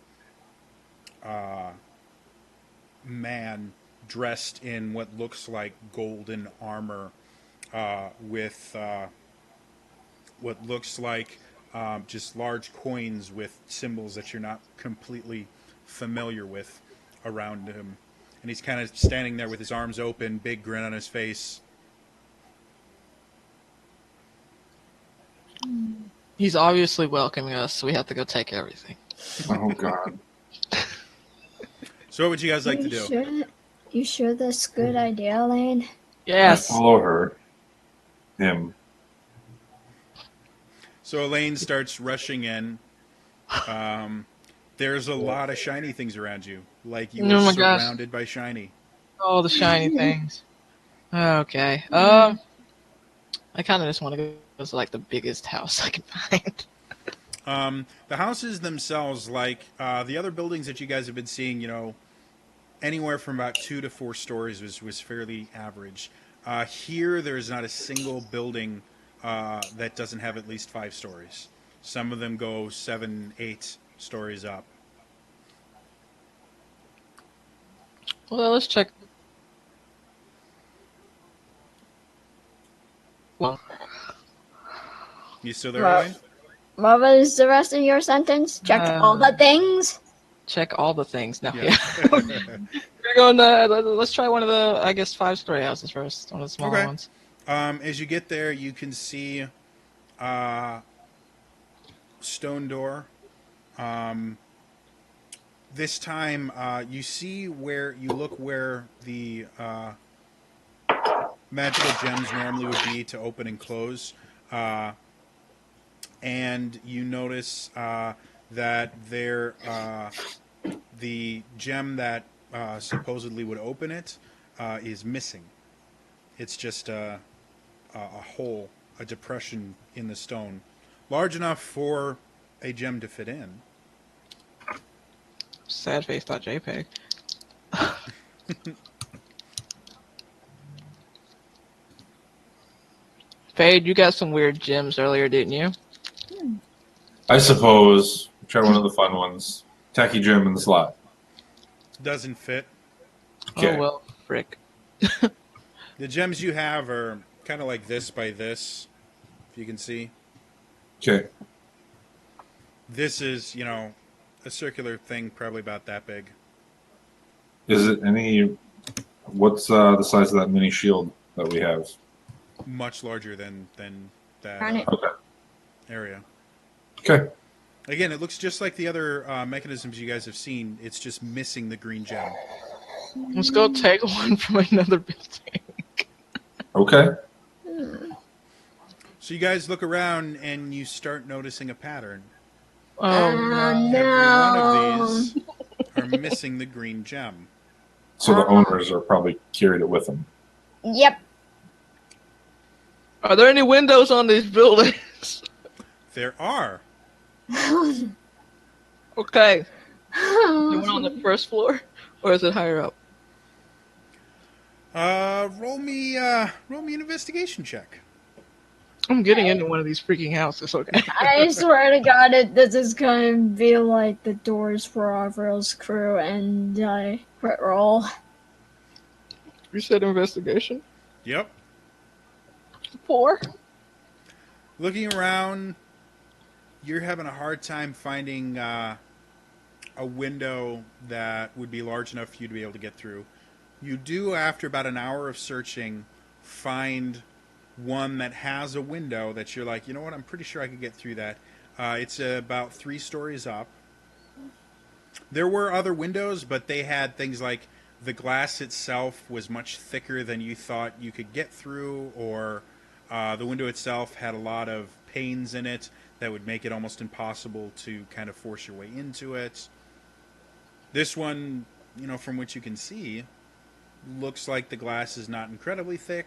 man dressed in what looks like golden armor with what looks like just large coins with symbols that you're not completely familiar with around him. And he's kind of standing there with his arms open, big grin on his face. He's obviously welcoming us, so we have to go take everything. Oh God. So what would you guys like to do? You sure that's a good idea, Lane? Yes. I follow her. Him. So Elaine starts rushing in. There's a lot of shiny things around you. Like you Oh were my gosh. surrounded by shiny. Oh, the shiny things. Okay. I kind of just want to go to like the biggest house I can find. The houses themselves, like the other buildings that you guys have been seeing, anywhere from about 2 to 4 stories was fairly average. Here, there's not a single building that doesn't have at least 5 stories. Some of them go 7, 8 stories up. Well, let's check. Well, You still there, Well- Elaine? What was the rest of your sentence? Check all the things? check all the things. No, Yeah. yeah. We're going. Let's try one of the, I guess, 5-story houses first. One of the smaller Okay. ones. As you get there, you can see stone door. This time, you see where you look where the magical gems normally would be to open and close, and you notice that there, the gem that supposedly would open it is missing. It's just a hole, a depression in the stone, large enough for a gem to fit in. Sadface.jpg. Fade, you got some weird gems earlier, didn't you? I suppose. Try one of the fun ones. Tacky gem in the slot. Doesn't fit. Okay. Oh well, frick. The gems you have are kind of like this by this, if you can see. Okay. This is, a circular thing probably about that big. Is it any? What's the size of that mini shield that we have? Much larger than that Darn it. Okay. area. Okay. Again, it looks just like the other mechanisms you guys have seen. It's just missing the green gem. Let's go take one from another building. Okay. So you guys look around and you start noticing a pattern. Oh Every one of these are missing the green gem. So the owners are probably carried it with them. Yep. Are there any windows on these buildings? There are. Okay. The one on the first floor, or is it higher up? Roll me an investigation check. I'm getting into one of these freaking houses. Okay. I swear to God, this is going to be like the doors for Avril's crew and crit roll. You said investigation. Yep. 4. Looking around, you're having a hard time finding a window that would be large enough for you to be able to get through. You do, after about an hour of searching, find one that has a window that you're like, you know what, I'm pretty sure I could get through that. It's about 3 stories up. There were other windows, but they had things like the glass itself was much thicker than you thought you could get through, or the window itself had a lot of panes in it that would make it almost impossible to kind of force your way into it. This one, from what you can see, looks like the glass is not incredibly thick.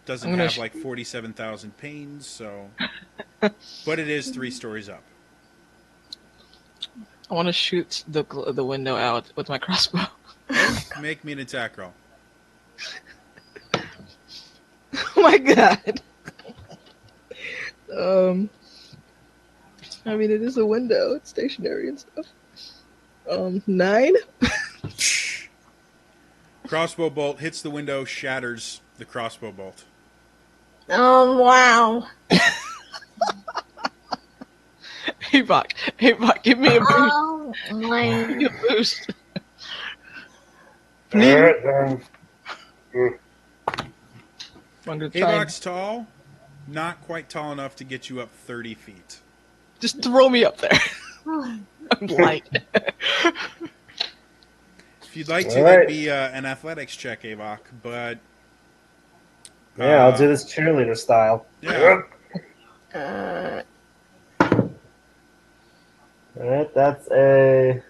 Doesn't have like 47,000 panes, so... But it is 3 stories up. I want to shoot the window out with my crossbow. Make me an attack roll. Oh my god. I mean, it is a window. It's stationary and stuff. 9? Crossbow bolt hits the window, shatters the crossbow bolt. Oh, wow. Hey, Bach, give me a boost. Oh, my. Give me a boost. Alright, then. I'm gonna try. Avok's tall, not quite tall enough to get you up 30 feet. Just throw me up there. I'm light. If you'd like to, All that'd right. be an athletics check, Avok, but... Yeah, I'll do this cheerleader style. Yeah. Alright, that's a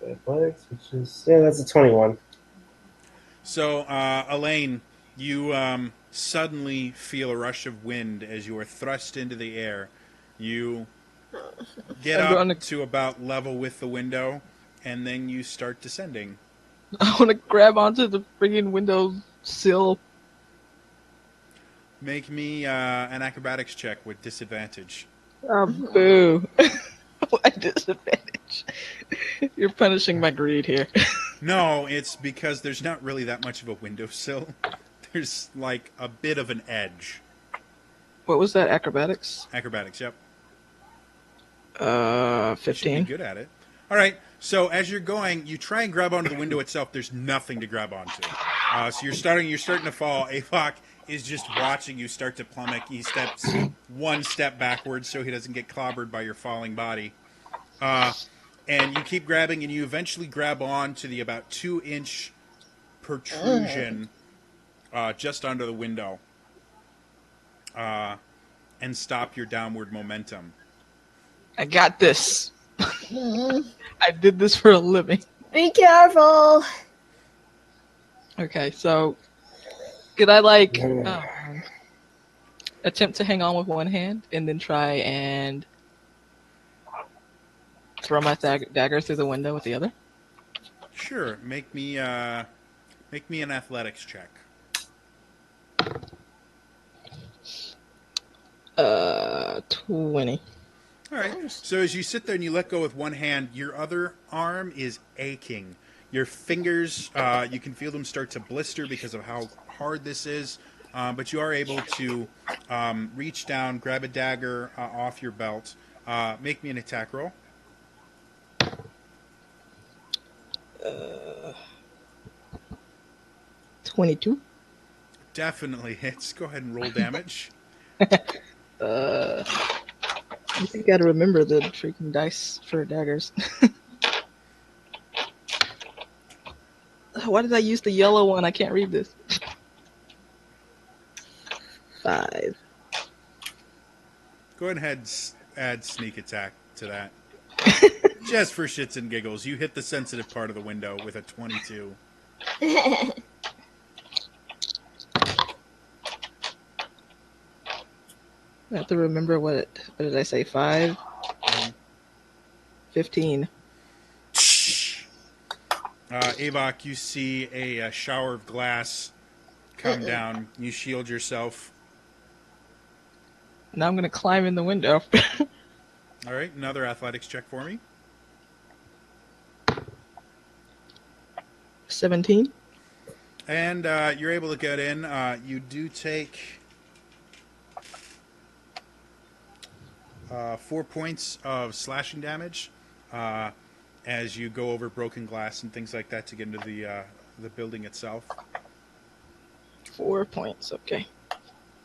athletics, which is that's a 21. So, Elaine, you suddenly feel a rush of wind as you are thrust into the air. You get up to about level with the window, and then you start descending. I want to grab onto the friggin' window sill. Make me an acrobatics check with disadvantage. Oh, boo. What disadvantage? You're punishing my greed here. No, it's because there's not really that much of a windowsill. There's like a bit of an edge. What was that, acrobatics? Acrobatics, yep. 15. You should be good at it. All right. So as you're going, you try and grab onto the window itself. There's nothing to grab onto. So you're starting to fall. Avok is just watching you start to plummet. He steps one step backwards so he doesn't get clobbered by your falling body. And you keep grabbing, and you eventually grab on to the about 2-inch protrusion just under the window and stop your downward momentum. I got this. I did this for a living. Be careful. Okay, so could I attempt to hang on with one hand and then try and throw my dagger through the window with the other? Sure. Make me an athletics check. 20. All right. So as you sit there and you let go with one hand, your other arm is aching. Your fingers, you can feel them start to blister because of how hard this is. But you are able to reach down, grab a dagger off your belt. Make me an attack roll. 22. Definitely hits. Go ahead and roll damage. You gotta remember the freaking dice for daggers. Why did I use the yellow one? I can't read this. 5. Go ahead and add sneak attack to that. Just for shits and giggles. You hit the sensitive part of the window with a 22. I have to remember what did I say? 5? 15. Avok, you see a shower of glass come down. You shield yourself. Now I'm gonna climb in the window. All right, another athletics check for me. 17. And you're able to get in. You do take 4 points of slashing damage as you go over broken glass and things like that to get into the building itself. 4 points. Okay.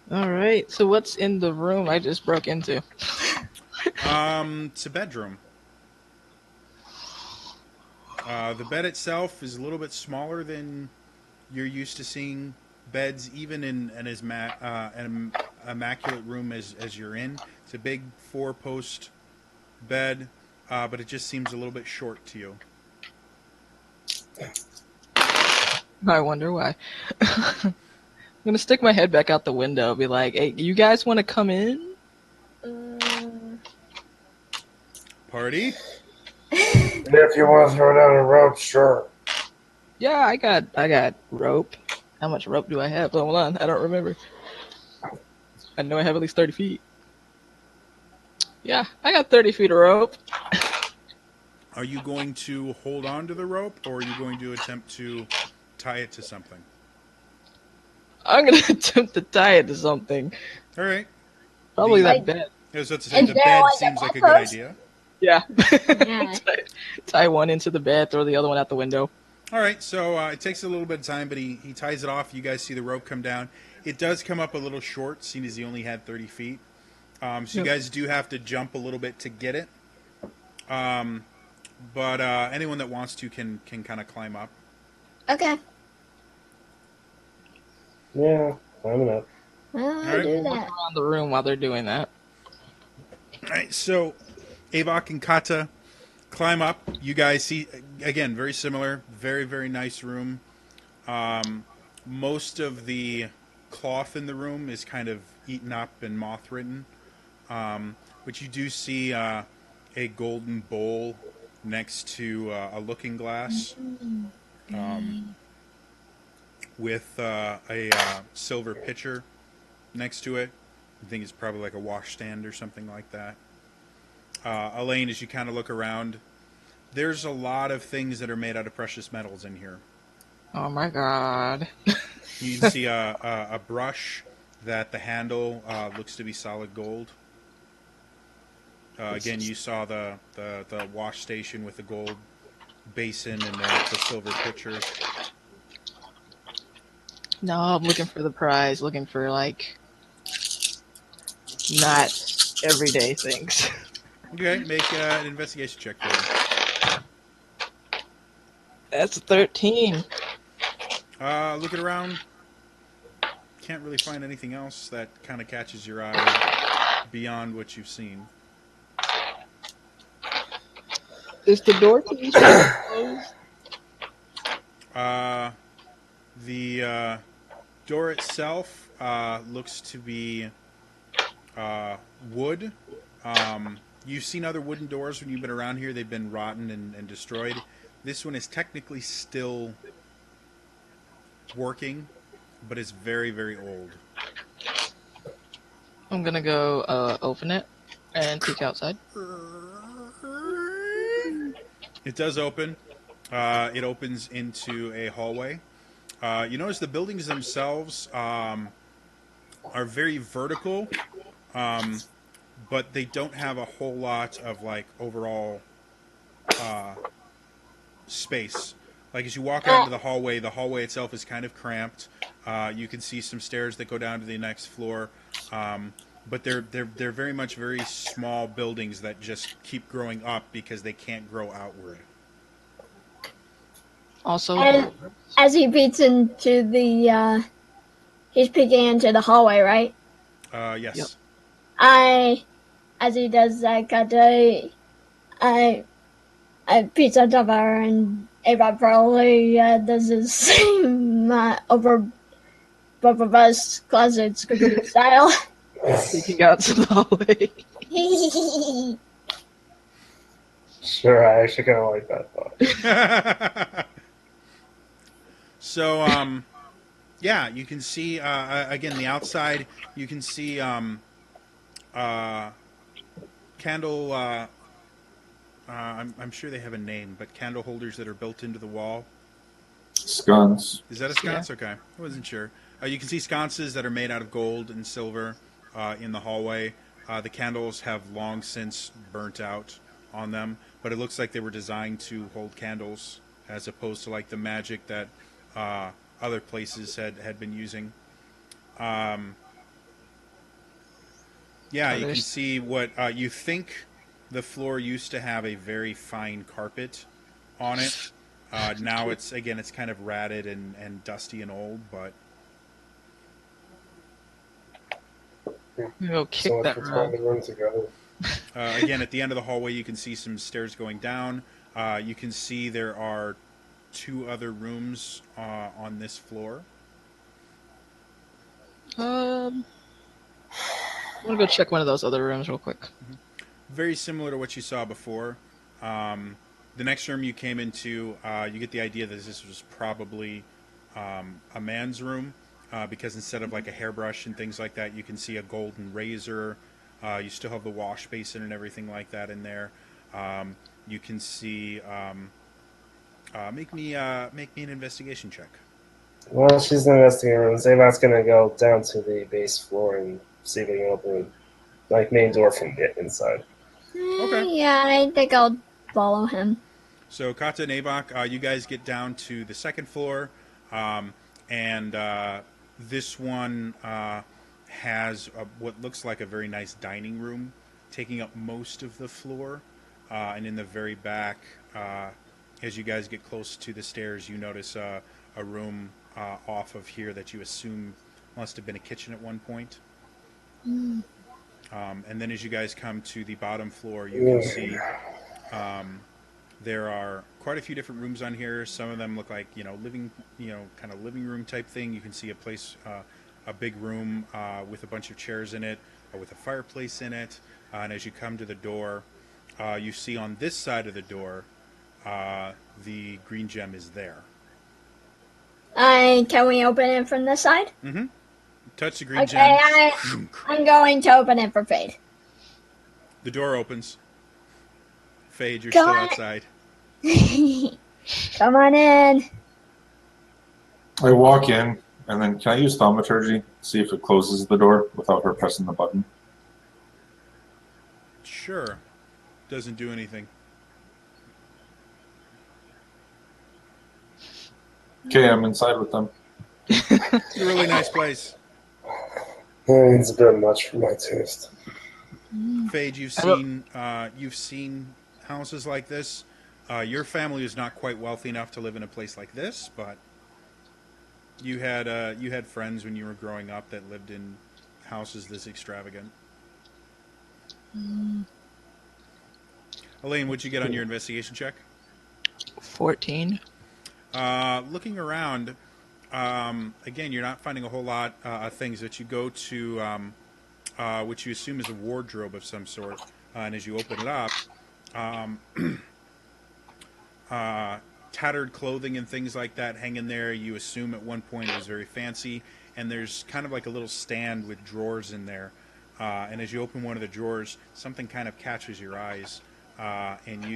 All right. So what's in the room I just broke into? It's a bedroom. The bed itself is a little bit smaller than you're used to seeing beds, even in an immaculate room as you're in. It's a big 4-post bed, but it just seems a little bit short to you. I wonder why. I'm gonna stick my head back out the window, be like, "Hey, you guys want to come in?" Party? If you want to throw down a rope, sure. Yeah, I got rope. How much rope do I have? Hold on, I don't remember. I know I have at least 30 feet. Yeah, I got 30 feet of rope. Are you going to hold on to the rope, or are you going to attempt to tie it to something? I'm gonna attempt to tie it to something. All right. Probably Like- that bed. I was about to say, the there bed like a seems like a good bedpost? idea. Yeah. Yeah. tie one into the bed, throw the other one out the window. All right, so it takes a little bit of time, but he ties it off. You guys see the rope come down. It does come up a little short, seeing as he only had 30 feet. So you guys do have to jump a little bit to get it. But anyone that wants to can kind of climb up. Okay. Yeah, climbing up. I'll right. do Look that. around the room while they're doing that. All right, so Avok and Kata climb up. You guys see, again, very similar. Very, very nice room. Most of the cloth in the room is kind of eaten up and moth-ridden. But you do see a golden bowl next to a looking glass with a silver pitcher next to it. I think it's probably like a washstand or something like that. Elaine, as you kind of look around, there's a lot of things that are made out of precious metals in here. Oh my god. You can see a brush that the handle looks to be solid gold. Again, you saw the wash station with the gold basin and the silver pitcher. No, I'm looking for the prize. Looking for like not everyday things. Okay, make an investigation check for That's a 13. me. Looking around, can't really find anything else that kind of catches your eye beyond what you've seen. Is the door to this room closed? Uh, the door itself looks to be wood. You've seen other wooden doors when you've been around here. They've been rotten and destroyed. This one is technically still working, but it's very, very old. I'm gonna go open it and peek outside. It does open. It opens into a hallway. You notice the buildings themselves are very vertical, but they don't have a whole lot of like overall space. Like as you walk out into the hallway itself is kind of cramped. You can see some stairs that go down to the next floor, but they're very much very small buildings that just keep growing up because they can't grow outward. Also, And as he peeks into he's peeking into the hallway, right? Yes. Yep. As he does that, I peeks on top of her, and Ava probably does the same over both of us closets style. peeking out to the hallway. Sure, I actually kind of like that thought. So, yeah, you can see again the outside. You can see candle. I'm sure they have a name, but candle holders that are built into the wall. Sconce. Is that a sconce? Okay, I wasn't sure. You can see sconces that are made out of gold and silver in the hallway. The candles have long since burnt out on them, but it looks like they were designed to hold candles as opposed to like the magic that other places had been using. Yeah, you can see what you think the floor used to have a very fine carpet on it. Now it's kind of ratted and dusty and old, but Go kick So much that for rug. tying the room together. again, at the end of the hallway, you can see some stairs going down. You can see there are 2 other rooms on this floor. I'm gonna go check one of those other rooms real quick. Very similar to what you saw before. The next room you came into, you get the idea that this was probably a man's room because instead of like a hairbrush and things like that, you can see a golden razor. You still have the wash basin and everything like that in there. You can see. Make me an investigation check. Well, she's investigating. Zavot's gonna go down to the base floor and see if we can open like main door from get inside. Okay. Yeah, I think I'll follow him. So Kata and Avok, you guys get down to the second floor, and this one has what looks like a very nice dining room, taking up most of the floor. And in the very back, as you guys get close to the stairs, you notice a room off of here that you assume must have been a kitchen at one point. And then as you guys come to the bottom floor, you can see there are quite a few different rooms on here. Some of them look like living room type thing. You can see a big room with a bunch of chairs in it, with a fireplace in it. And as you come to the door, you see on this side of the door, the green gem is there. Can we open it from this side? Mm-hmm. Touch the green Okay, gem. I'm going to open it for Fade. The door opens. Fade, you're Come still on. outside. Come on in. I walk in, and then can I use thaumaturgy? See if it closes the door without her pressing the button. Sure. Doesn't do anything. Okay, I'm inside with them. It's a really nice place. It's a bit much for my taste. Phage, I don't. you've seen houses like this. Your family is not quite wealthy enough to live in a place like this, but you had friends when you were growing up that lived in houses this extravagant. Elaine, what'd you get on your investigation check? 14. Looking around, again, you're not finding a whole lot of things that you go to, which you assume is a wardrobe of some sort. And as you open it up, um, tattered clothing and things like that hang in there. You assume at one point it was very fancy, and there's kind of like a little stand with drawers in there. And as you open one of the drawers, something kind of catches your eyes, and you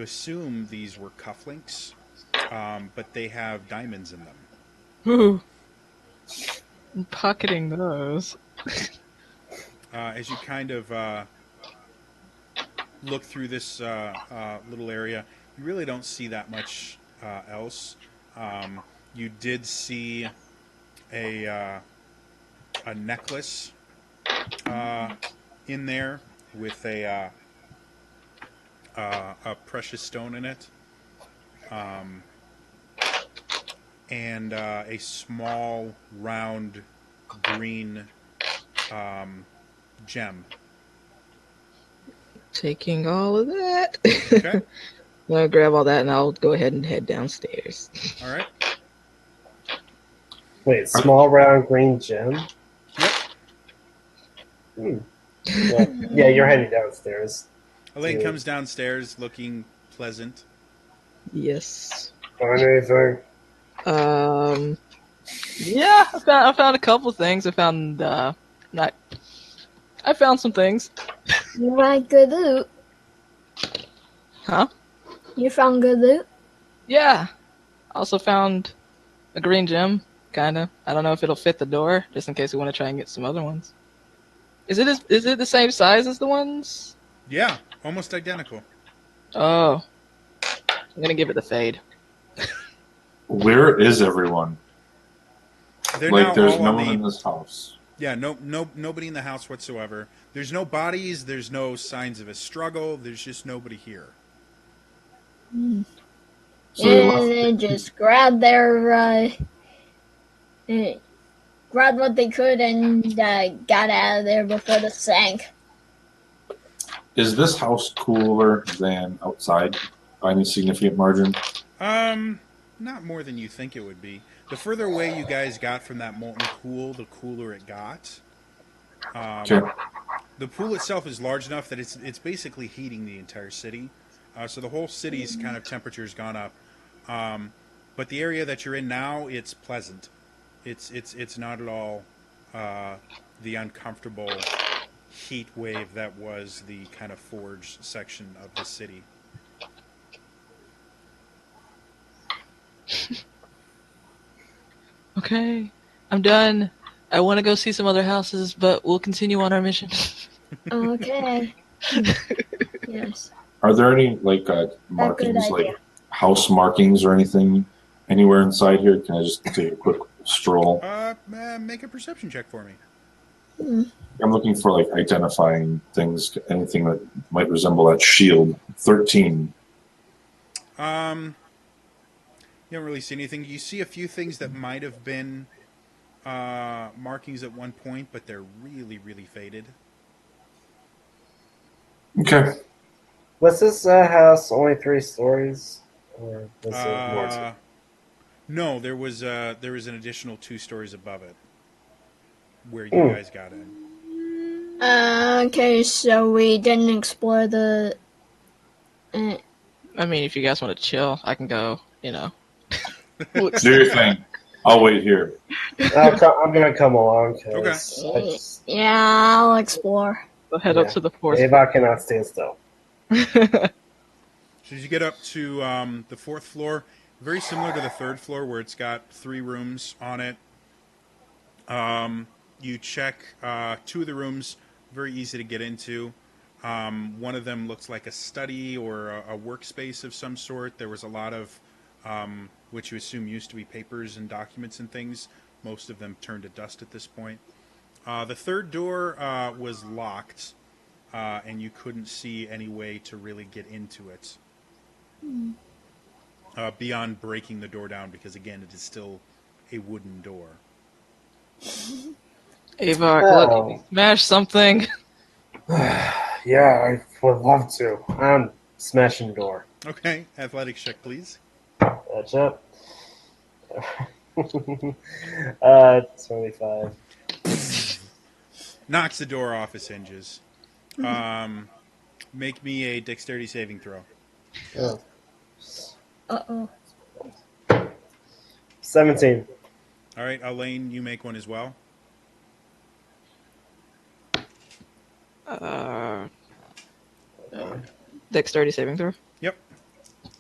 assume these were cufflinks, but they have diamonds in them. Ooh. I'm pocketing those. As you kind of look through this little area, you really don't see that much else. You did see a necklace in there with a precious stone in it, and a small round green gem. Taking all of that. Okay. I'll grab all that and I'll go ahead and head downstairs. All right. Wait, small round green gem? Yep. Yeah, you're heading downstairs. Elaine Dude. comes downstairs looking pleasant. Yes. Find anything? Yeah, I found a couple things. I found some things. You like good loot? Huh? You found good loot? Yeah. Also found a green gem, kinda. I don't know if it'll fit the door, just in case we want to try and get some other ones. Is it the same size as the ones? Yeah, almost identical. Oh. I'm gonna give it the fade. Where is everyone? They're Like, now there's all no on one the. in this house. Yeah, nobody in the house whatsoever. There's no bodies. There's no signs of a struggle. There's just nobody here. So they And left. they just grabbed grabbed what they could and got out of there before the sank. Is this house cooler than outside by any significant margin? Not more than you think it would be. The further away you guys got from that molten pool, the cooler it got. Okay. The pool itself is large enough that it's basically heating the entire city. So the whole city's kind of temperature's gone up. But the area that you're in now, it's pleasant. It's not at all the uncomfortable heat wave that was the kind of forge section of the city. Okay. I'm done. I want to go see some other houses, but we'll continue on our mission. Okay. Yes. Are there any Good markings, like idea. house markings or anything anywhere inside here? Can I just take a quick stroll? Make a perception check for me. I'm looking for like identifying things, anything that might resemble that shield. 13. You don't really see anything. You see a few things that might have been markings at one point, but they're really, really faded. Okay. Was this house only 3 stories? Or was it more to No, there was an additional 2 stories above it, where you guys got in. Okay, so we didn't explore the. I mean, if you guys want to chill, I can go, look. Do your thing. I'll wait here. I'm gonna come along. Cause Okay. Yeah, I'll explore. We'll head up to the fourth. Ava cannot stand still. So as you get up to the 4th floor, very similar to the 3rd floor, where it's got 3 rooms on it. You check 2 of the rooms, very easy to get into. One of them looks like a study or a workspace of some sort. There was a lot of which you assume used to be papers and documents and things. Most of them turned to dust at this point. The third door was locked, and you couldn't see any way to really get into it beyond breaking the door down, because again, it is still a wooden door. Ava, Oh. let me smash something. Yeah, I would love to. I'm smashing door. Okay, athletics check, please. Catch up. 25. Knocks the door off its hinges. Make me a dexterity saving throw. Oh. Uh-oh. 17. All right, Elaine, you make one as well. Dexterity saving throw. Yep.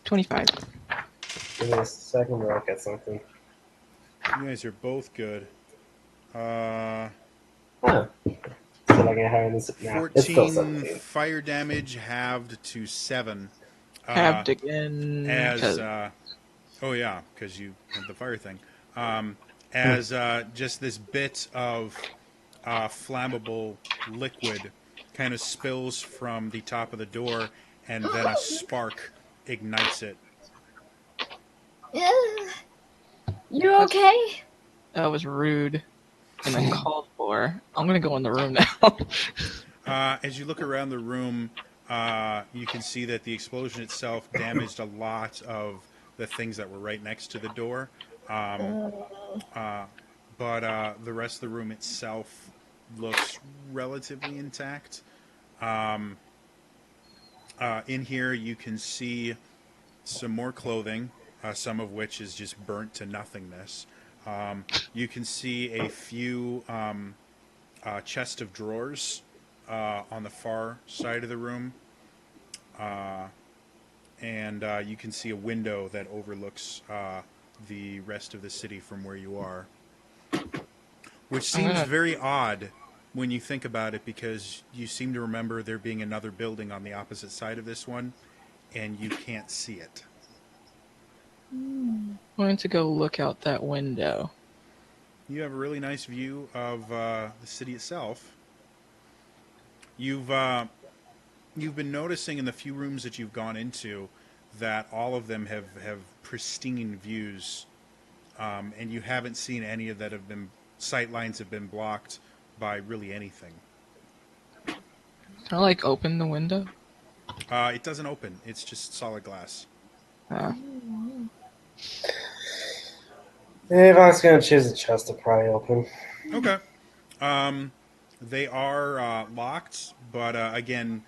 25. Give me a second to look at something. You guys are both good. Huh. Still I get higher than this. Nah, it's still 14 17. fire damage halved to 7. Halved again. As oh yeah, because you have the fire thing. As just this bit of flammable liquid kind of spills from the top of the door, and then a spark ignites it. You okay? That was rude and uncalled for. I'm gonna go in the room now. As you look around the room, you can see that the explosion itself damaged a lot of the things that were right next to the door. But the rest of the room itself looks relatively intact. In here, you can see some more clothing, some of which is just burnt to nothingness. You can see a few chest of drawers on the far side of the room. And you can see a window that overlooks the rest of the city from where you are. Which seems very odd when you think about it, because you seem to remember there being another building on the opposite side of this one, and you can't see it. I'm going to go look out that window. You have a really nice view of the city itself. You've been noticing in the few rooms that you've gone into that all of them have pristine views, and you haven't seen any of that have been, sight lines have been blocked by really anything. Can I open the window? It doesn't open. It's just solid glass. If I was gonna choose a chest to pry open. Okay. They are locked, but again,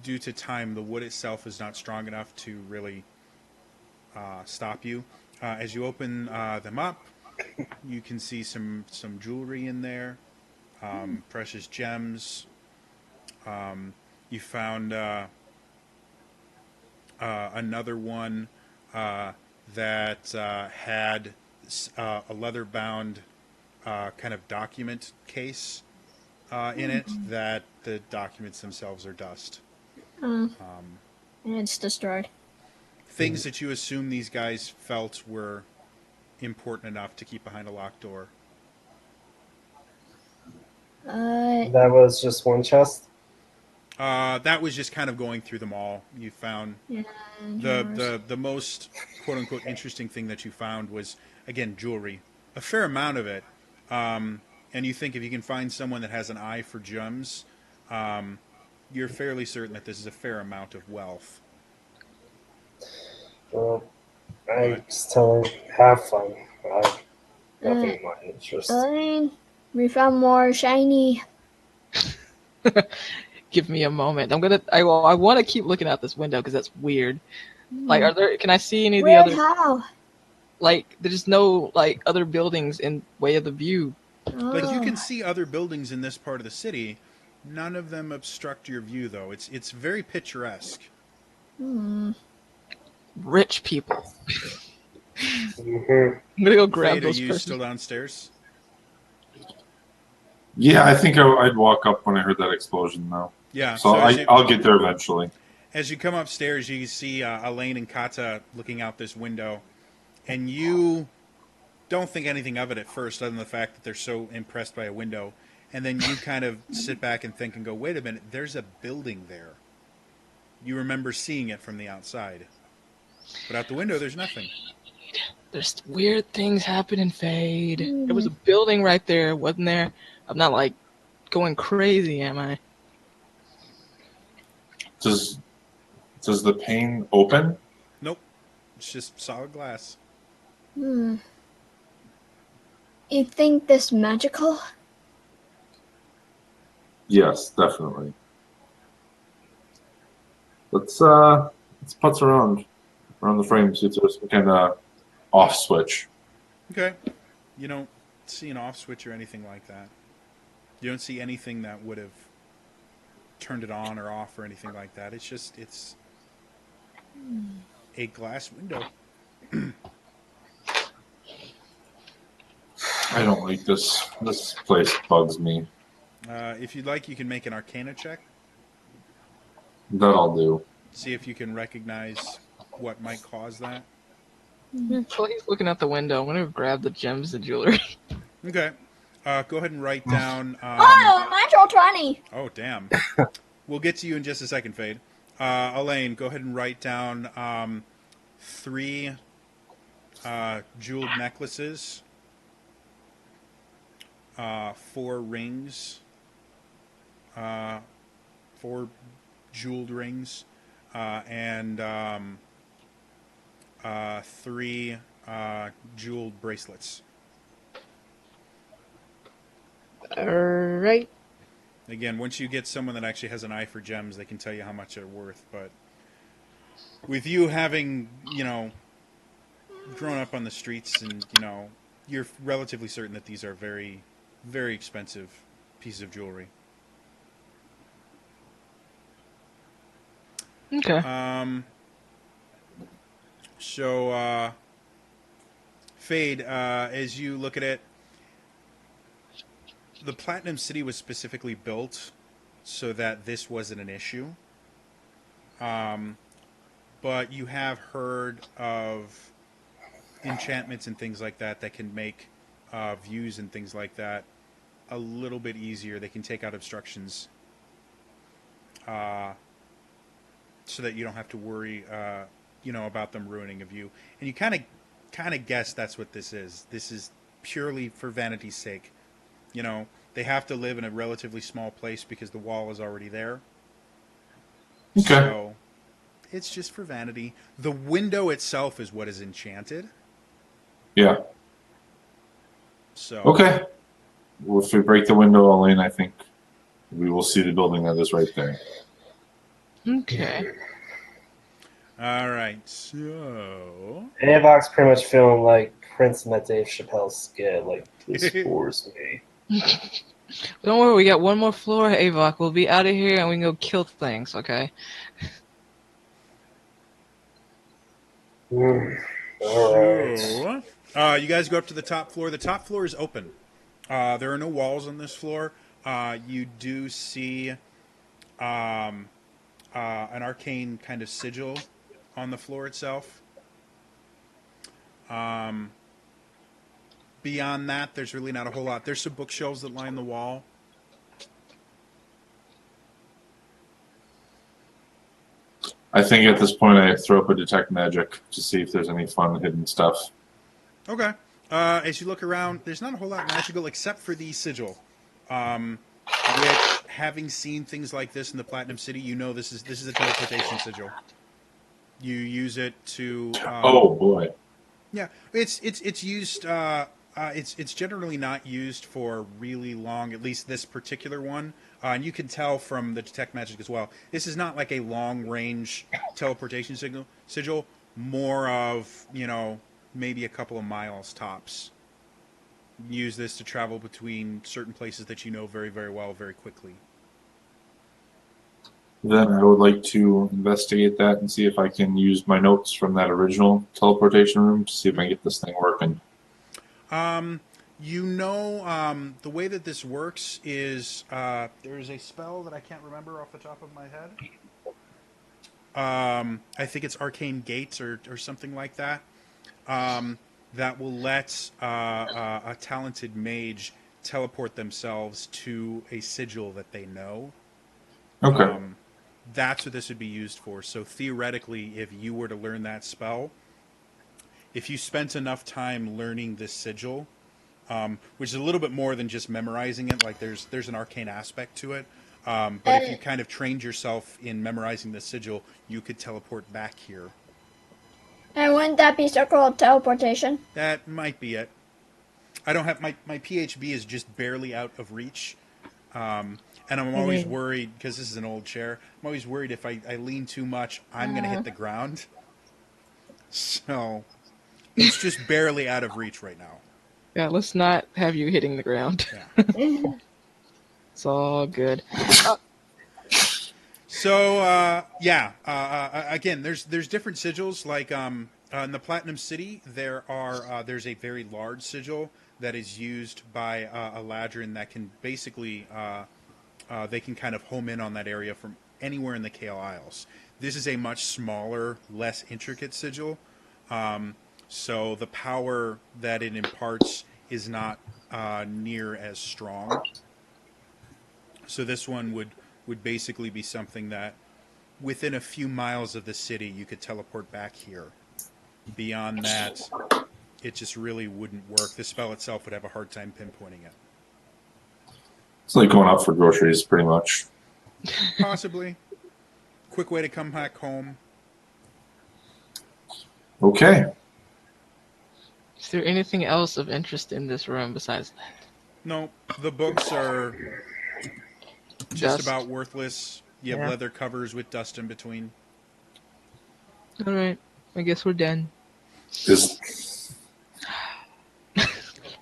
due to time, the wood itself is not strong enough to really stop you. As you open them up, you can see some jewelry in there, precious gems. You found another one that had a leather-bound kind of document case in it, that the documents themselves are dust. And it's destroyed. Things that you assume these guys felt were important enough to keep behind a locked door. That was just one chest? That was just kind of going through them all. You found the most quote unquote interesting thing that you found was, again, jewelry. A fair amount of it. And you think if you can find someone that has an eye for gems, you're fairly certain that this is a fair amount of wealth. Well, I just tell her, have fun. Nothing of my interest. We found more shiny. Give me a moment. I want to keep looking out this window because that's weird. Can I see any of the Where? other? How? There's no other buildings in way of the view. You can see other buildings in this part of the city. None of them obstruct your view, though. It's very picturesque. Rich people. Mm-hmm. I'm gonna go grab Fade, those are you persons. still downstairs? Yeah, I think I'd walk up when I heard that explosion, though. Yeah. So I'll get there eventually. As you come upstairs, you see Elaine and Kata looking out this window. and you don't think anything of it at first, other than the fact that they're so impressed by a window. And then you kind of sit back and think and go, wait a minute, there's a building there. You remember seeing it from the outside. But out the window, there's nothing. There's weird things happening, Fade. There was a building right there, wasn't there? I'm not like going crazy, am I? Does the pane open? Nope. It's just solid glass. You think this magical? Yes, definitely. Let's putz around the frame, see if there's some kind of off switch. Okay. You don't see an off switch or anything like that. You don't see anything that would have turned it on or off or anything like that. It's a glass window. I don't like this. This place bugs me. If you'd like, you can make an Arcana check. That I'll do. See if you can recognize what might cause that. While he's looking out the window, I'm gonna grab the gems and jewelry. Okay. Go ahead and write down. Oh, natural 20! Oh, damn. We'll get to you in just a second, Fade. Elaine, go ahead and write down 3 jeweled necklaces, 4 rings, 4 jeweled rings, and 3 jeweled bracelets. Alright. Again, once you get someone that actually has an eye for gems, they can tell you how much they're worth. But with you having, grown up on the streets and, you're relatively certain that these are very, very expensive pieces of jewelry. Okay. So, Fade, as you look at it, the Platinum City was specifically built so that this wasn't an issue. But you have heard of enchantments and things like that that can make views and things like that a little bit easier. They can take out obstructions so that you don't have to worry, about them ruining a view. And you kind of guess that's what this is. This is purely for vanity's sake. They have to live in a relatively small place because the wall is already there. Okay. So it's just for vanity. The window itself is what is enchanted. Yeah. So Okay. Well, if we break the window, Elaine, I think we will see the building that is right there. Okay. All right. So Avok's pretty much feeling like Prince in that Dave Chappelle skit, like, this bores me. Don't worry, we got one more floor, Avok. We'll be out of here and we can go kill things, okay? Alright. So, you guys go up to the top floor. The top floor is open. There are no walls on this floor. You do see an arcane kind of sigil on the floor itself. Beyond that, there's really not a whole lot. There's some bookshelves that line the wall. I think at this point I throw up a detect magic to see if there's any fun hidden stuff. Okay. As you look around, there's not a whole lot magical except for the sigil. Which, having seen things like this in the Platinum City, you know this is a teleportation sigil. You use it to. Oh boy. Yeah, it's used. It's generally not used for really long. At least this particular one, and you can tell from the detect magic as well. This is not like a long range teleportation sigil. More of maybe a couple of miles tops. Use this to travel between certain places that you know very, very well, very quickly. Then I would like to investigate that and see if I can use my notes from that original teleportation room to see if I can get this thing working. The way that this works is there's a spell that I can't remember off the top of my head. I think it's Arcane Gates or something like that. that will let a talented mage teleport themselves to a sigil that they know. Okay. That's what this would be used for. So theoretically, if you were to learn that spell, if you spent enough time learning this sigil, which is a little bit more than just memorizing it, like there's an arcane aspect to it. But if you kind of trained yourself in memorizing the sigil, you could teleport back here. And wouldn't that be so-called teleportation? That might be it. I don't have my PHB is just barely out of reach. And I'm always worried, because this is an old chair, I'm always worried if I lean too much, I'm going to hit the ground. So it's just barely out of reach right now. Yeah, let's not have you hitting the ground. Yeah. It's all good. So again, there's different sigils. Like in the Platinum City, there's a very large sigil that is used by a Ladrin that can basically they can kind of home in on that area from anywhere in the Kael Isles. This is a much smaller, less intricate sigil, so the power that it imparts is not near as strong. So this one would basically be something that within a few miles of the city you could teleport back here. Beyond that, it just really wouldn't work. The spell itself would have a hard time pinpointing it. It's like going out for groceries, pretty much. Possibly. Quick way to come back home. Okay. Is there anything else of interest in this room besides that? No, the books are just Dust. about worthless. You have Yeah. leather covers with dust in between. All right, I guess we're done. Is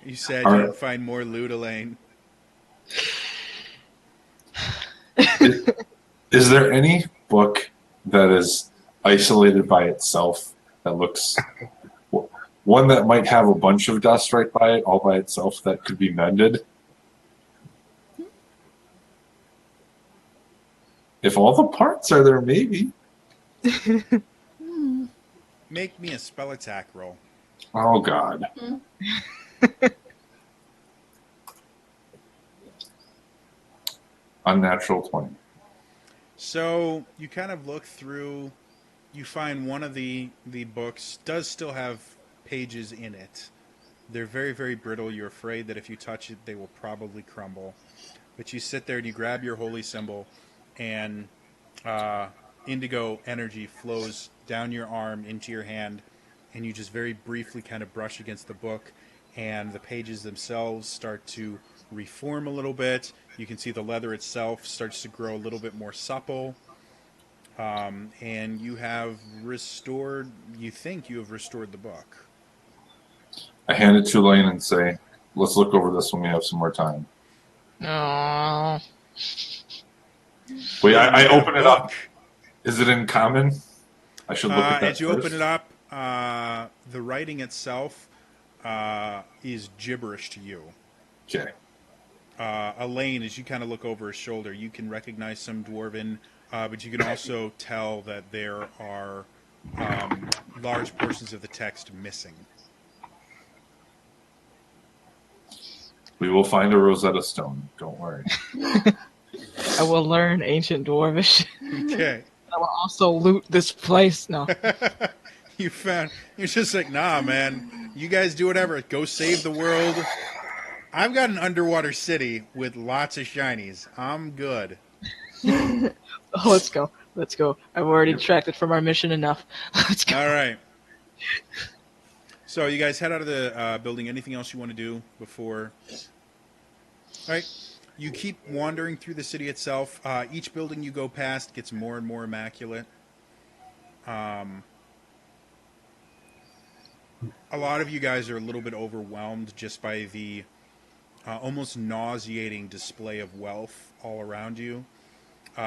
You said All you'd right. find more loot, Elaine. is there any book that is isolated by itself that looks one that might have a bunch of dust right by it, all by itself, that could be mended? If all the parts are there, maybe. Make me a spell attack roll. Oh God. Unnatural 20. So you kind of look through. You find one of the books does still have pages in it. They're very, very brittle. You're afraid that if you touch it, they will probably crumble. But you sit there and you grab your holy symbol, and indigo energy flows down your arm into your hand, and you just very briefly kind of brush against the book, and the pages themselves start to reform a little bit. You can see the leather itself starts to grow a little bit more supple. And you have restored, you think you have restored the book. I hand it to Lane and say, let's look over this when we have some more time. Aww. Wait, You I got a open it up. book. Is it in common? I should look at that As you first. open it up, the writing itself is gibberish to you. Okay. Elaine, as you kind of look over his shoulder, you can recognize some Dwarven, but you can also tell that there are large portions of the text missing. We will find a Rosetta Stone. Don't worry. I will learn ancient Dwarvish. Okay. I will also loot this place. No. You're just like, nah, man. You guys do whatever. Go save the world. I've got an underwater city with lots of shinies. I'm good. Oh, let's go. Let's go. I've already detracted from our mission enough. Let's go. All right. So you guys head out of the building. Anything else you want to do before? All right. You keep wandering through the city itself. Each building you go past gets more and more immaculate. A lot of you guys are a little bit overwhelmed just by the almost nauseating display of wealth all around you.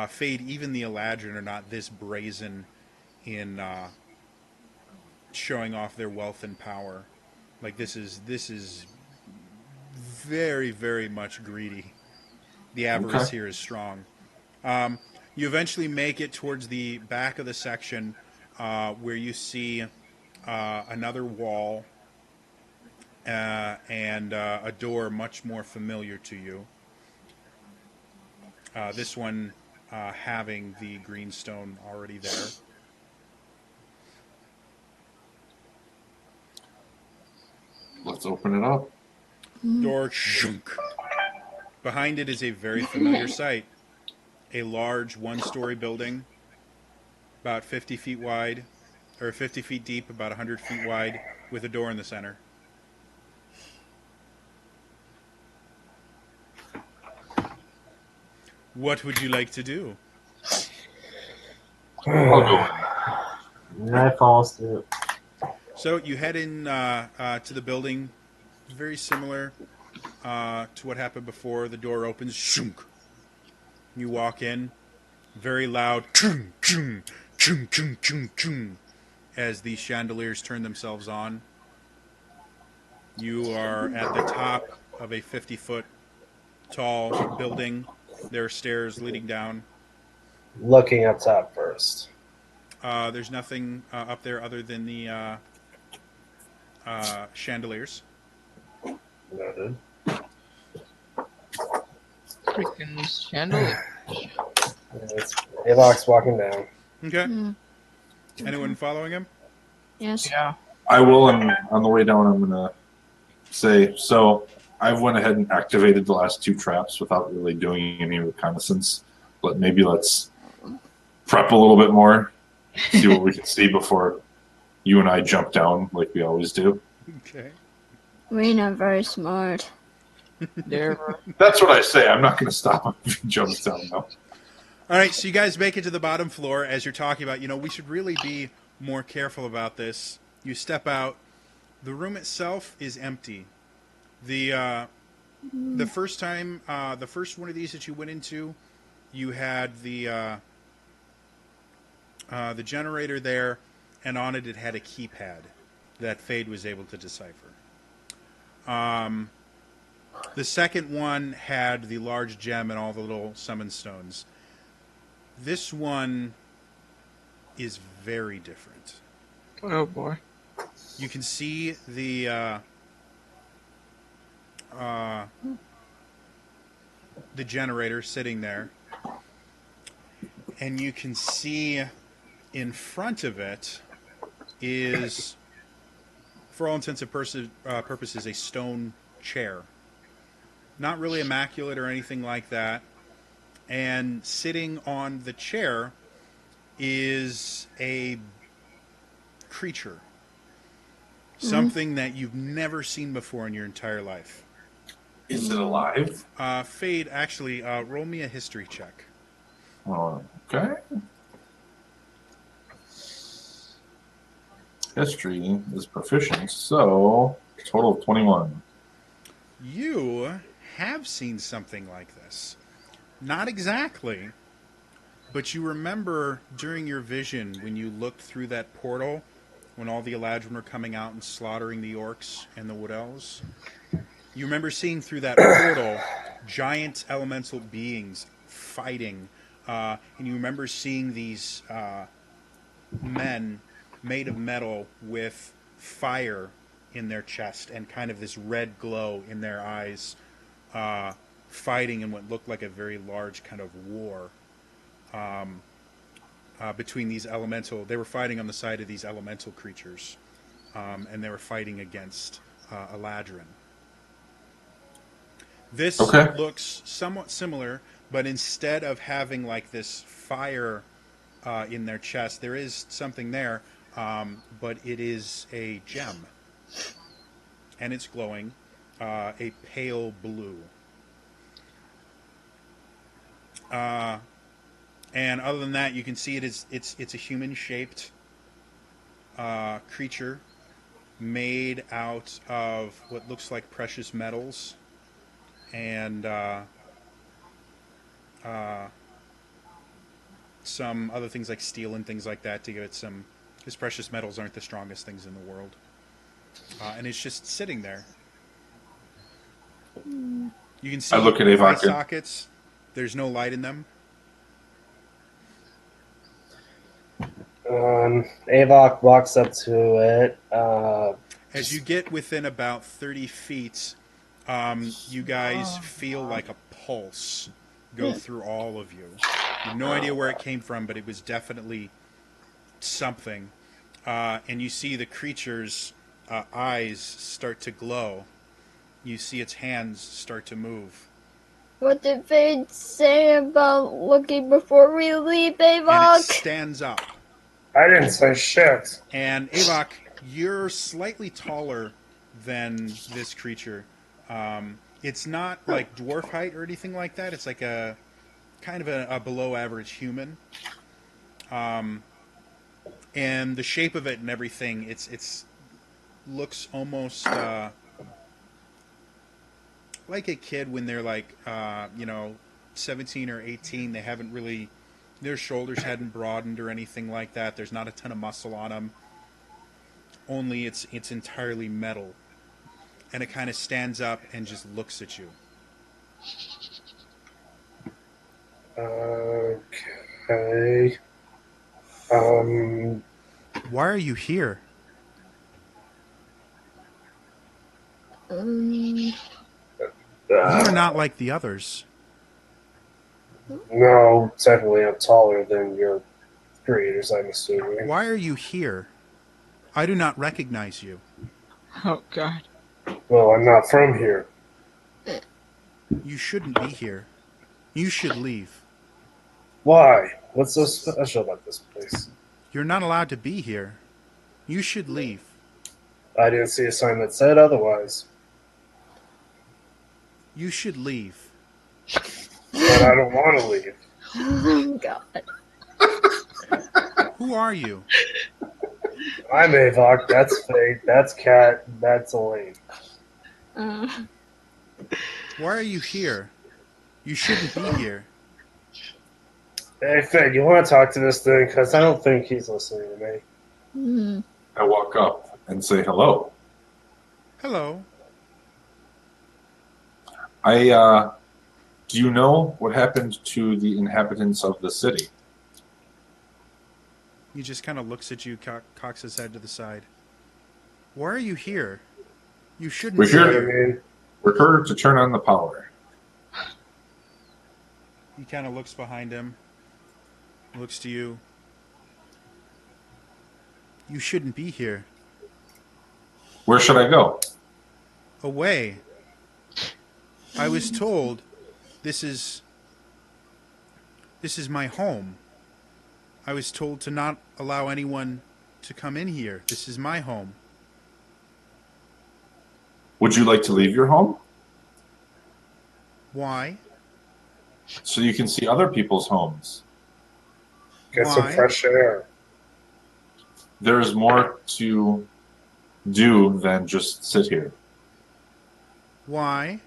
Fade, even the Eladrin are not this brazen in showing off their wealth and power. Like this is very, very much greedy. The avarice Okay. here is strong. You eventually make it towards the back of the section where you see another wall, and a door much more familiar to you. This one having the green stone already there. Let's open it up. Door shunk. Behind it is a very familiar sight. A large one-story building, about 50 feet wide, or 50 feet deep, about 100 feet wide, with a door in the center. What would you like to do? I'll go in. And I falls through. So you head in to the building, very similar to what happened before. The door opens, shunk. You walk in, very loud, chung, chung, chung, chung, chung, chung, as the chandeliers turn themselves on. You are at the top of a 50-foot tall building. There are stairs leading down. Looking up top first. There's nothing up there other than the chandeliers. Noted. Freaking chandelier. It's Avok's walking down. Okay. Mm. Anyone following him? Yes. Yeah. I will, and on the way down, I'm going to say, so I've went ahead and activated the last 2 traps without really doing any reconnaissance, but maybe let's prep a little bit more, see what we can see before you and I jump down like we always do. Okay. We're not very smart. Never. That's what I say. I'm not going to stop him if he jumps down, though. All right, so you guys make it to the bottom floor as you're talking about, we should really be more careful about this. You step out. The room itself is empty. The first time, the first one of these that you went into, you had the generator there, and on it had a keypad that Fade was able to decipher. The second one had the large gem and all the little summon stones. This one is very different. Oh boy. You can see the generator sitting there, and you can see in front of it is, for all intents and purposes, a stone chair. Not really immaculate or anything like that. And sitting on the chair is a creature. Something that you've never seen before in your entire life. Is it alive? Fade, actually, roll me a history check. Okay. History is proficient, so total of 21. You have seen something like this. Not exactly, but you remember during your vision when you looked through that portal when all the Eladrin were coming out and slaughtering the orcs and the wood elves. You remember seeing through that portal giant elemental beings fighting, and you remember seeing these men made of metal with fire in their chest and kind of this red glow in their eyes, fighting in what looked like a very large kind of war between these elemental. They were fighting on the side of these elemental creatures, and they were fighting against Eladrin. This looks somewhat similar, but instead of having like this fire in their chest, there is something there, but it is a gem, and it's glowing a pale blue. And other than that, you can see it's a human-shaped creature made out of what looks like precious metals and some other things like steel and things like that to give it some, because precious metals aren't the strongest things in the world. And it's just sitting there. You can see I look at eye Avok. sockets. There's no light in them. Avok walks up to it. As you get within about 30 feet, you guys feel like a pulse go through all of you. You have no idea where it came from, but it was definitely something. And you see the creature's eyes start to glow. You see its hands start to move. What did Fade say about looking before we leave, And it Avok? stands up. I didn't say shit. And Avok, you're slightly taller than this creature. It's not like dwarf height or anything like that. It's like a kind of a below average human. And the shape of it and everything, it's looks almost like a kid when they're like 17 or 18. They haven't really, their shoulders hadn't broadened or anything like that. There's not a ton of muscle on them. Only it's entirely metal. And it kind of stands up and just looks at you. Okay. Why are you here? You are not like the others. No, technically I'm taller than your creators, I'm assuming. Why are you here? I do not recognize you. Oh God. Well, I'm not from here. You shouldn't be here. You should leave. Why? What's so special about this place? You're not allowed to be here. You should leave. I didn't see a sign that said otherwise. You should leave. But I don't want to leave. Oh, God. Who are you? I'm Avok, that's Fate, that's Cat, that's Elaine. Uh, Why are you here? You shouldn't be here. Hey, Fate, you want to talk to this thing? Because I don't think he's listening to me. I walk up and say hello. Hello. Do you know what happened to the inhabitants of the city? He just kind of looks at you, cocks his head to the side. Why are you here? You shouldn't We're be here. We're here to turn on the power. He kind of looks behind him, looks to you. You shouldn't be here. Where should I go? Away. I was told this is my home. I was told to not allow anyone to come in here. This is my home. Would you like to leave your home? Why? So you can see other people's homes. Get some Why? fresh air. There is more to do than just sit here. Why?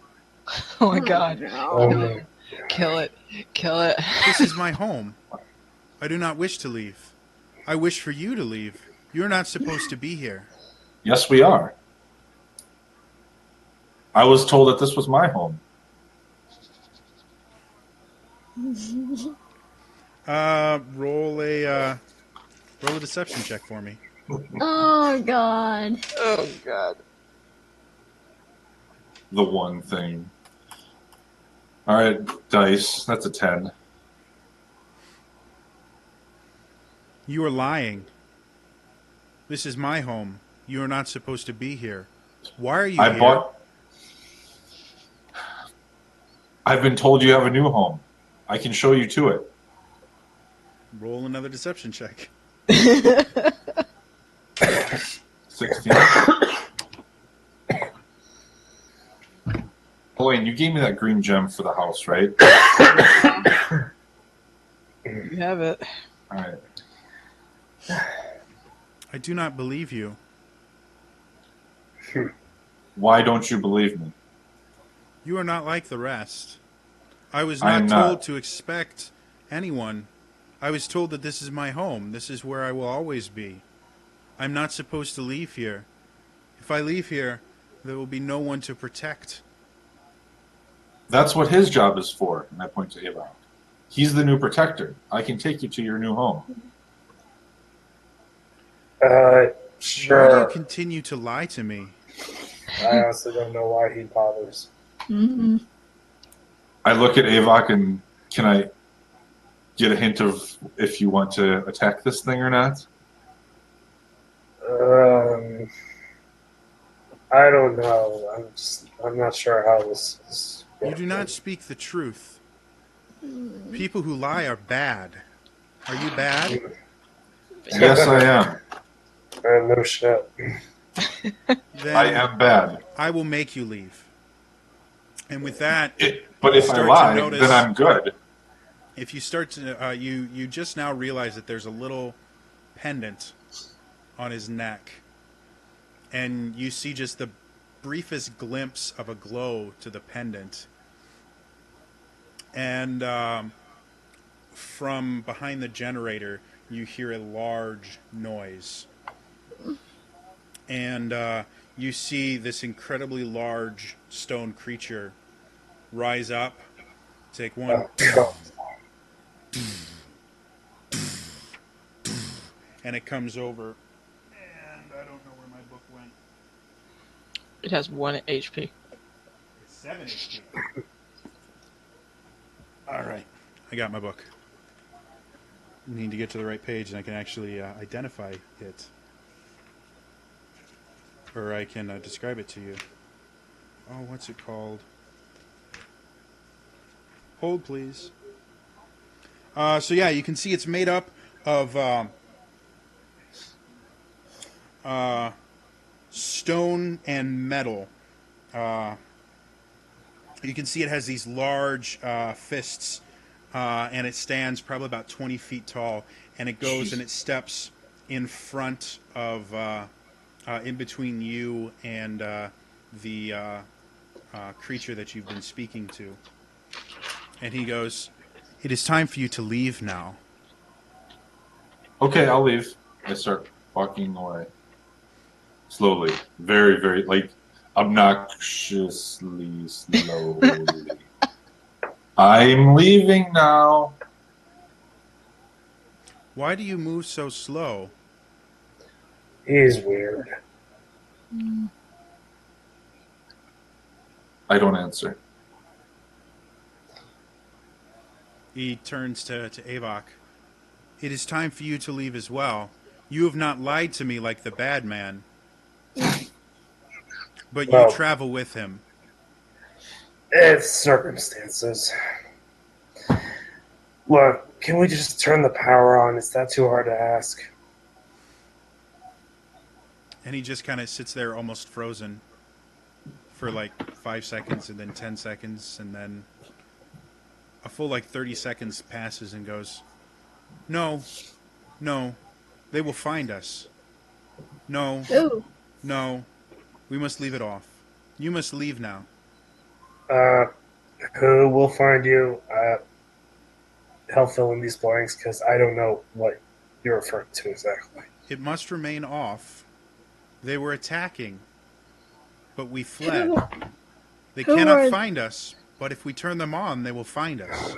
Oh my God. Oh, no. Kill it. Kill it. This is my home. I do not wish to leave. I wish for you to leave. You're not supposed to be here. Yes, we are. I was told that this was my home. Roll a deception check for me. oh, God. Oh God. The one thing. All right, dice. That's a 10. You are lying. This is my home. You are not supposed to be here. Why are you here? I've been told you have a new home. I can show you to it. Roll another deception check. 16. Elaine, you gave me that green gem for the house, right? You have it. All right. I do not believe you. Why don't you believe me? You are not like the rest. I was I am not told not. to expect anyone. I was told that this is my home. This is where I will always be. I'm not supposed to leave here. If I leave here, there will be no one to protect. That's what his job is for, and I point to Avon. He's the new protector. I can take you to your new home. Why do you Sure. continue to lie to me? I honestly don't know why he bothers. Mm-hmm. I look at Avok and can I get a hint of if you want to attack this thing or not? Um, I don't know. I'm not sure how this is You do not working. speak the truth. People who lie are bad. Are you bad? Yes, I am. No shit. I Then am bad. I will make you leave. And with that, But you if I start to lie, then notice. I'm good. If you start to, you just now realize that there's a little pendant on his neck, and you see just the briefest glimpse of a glow to the pendant. And from behind the generator, you hear a large noise. And you see this incredibly large stone creature rise up, take one, Oh, God. and it comes over. And I don't know where my book went. It has 1 HP. It's 7 HP. All right, I got my book. Need to get to the right page, and I can actually identify it, or I can describe it to you. Oh, what's it called? Hold, please. So yeah, you can see it's made up of stone and metal. You can see it has these large fists, and it stands probably about 20 feet tall, and it goes and it steps in front of, in between you and the creature that you've been speaking to. And he goes, "It is time for you to leave now." Okay, I'll leave. I start walking away. Slowly. Very, very, like, obnoxiously slowly. I'm leaving now. Why do you move so slow? He's weird. I don't answer. He turns to Avok. "It is time for you to leave as well. You have not lied to me like the bad man, but you Well, travel with him." it's circumstances. Look, can we just turn the power on? Is that too hard to ask? And he just kind of sits there almost frozen for like 5 seconds, and then 10 seconds, and then a full like 30 seconds passes and goes, "No, no, they will find us. No, Ooh. no, we must leave it off. You must leave now." Uh, who will find you? Help fill in these blanks because I don't know what you're referring to exactly. "It must remain off. They were attacking, but we fled. Who, They who cannot are find us, but if we turn them on, they will find us."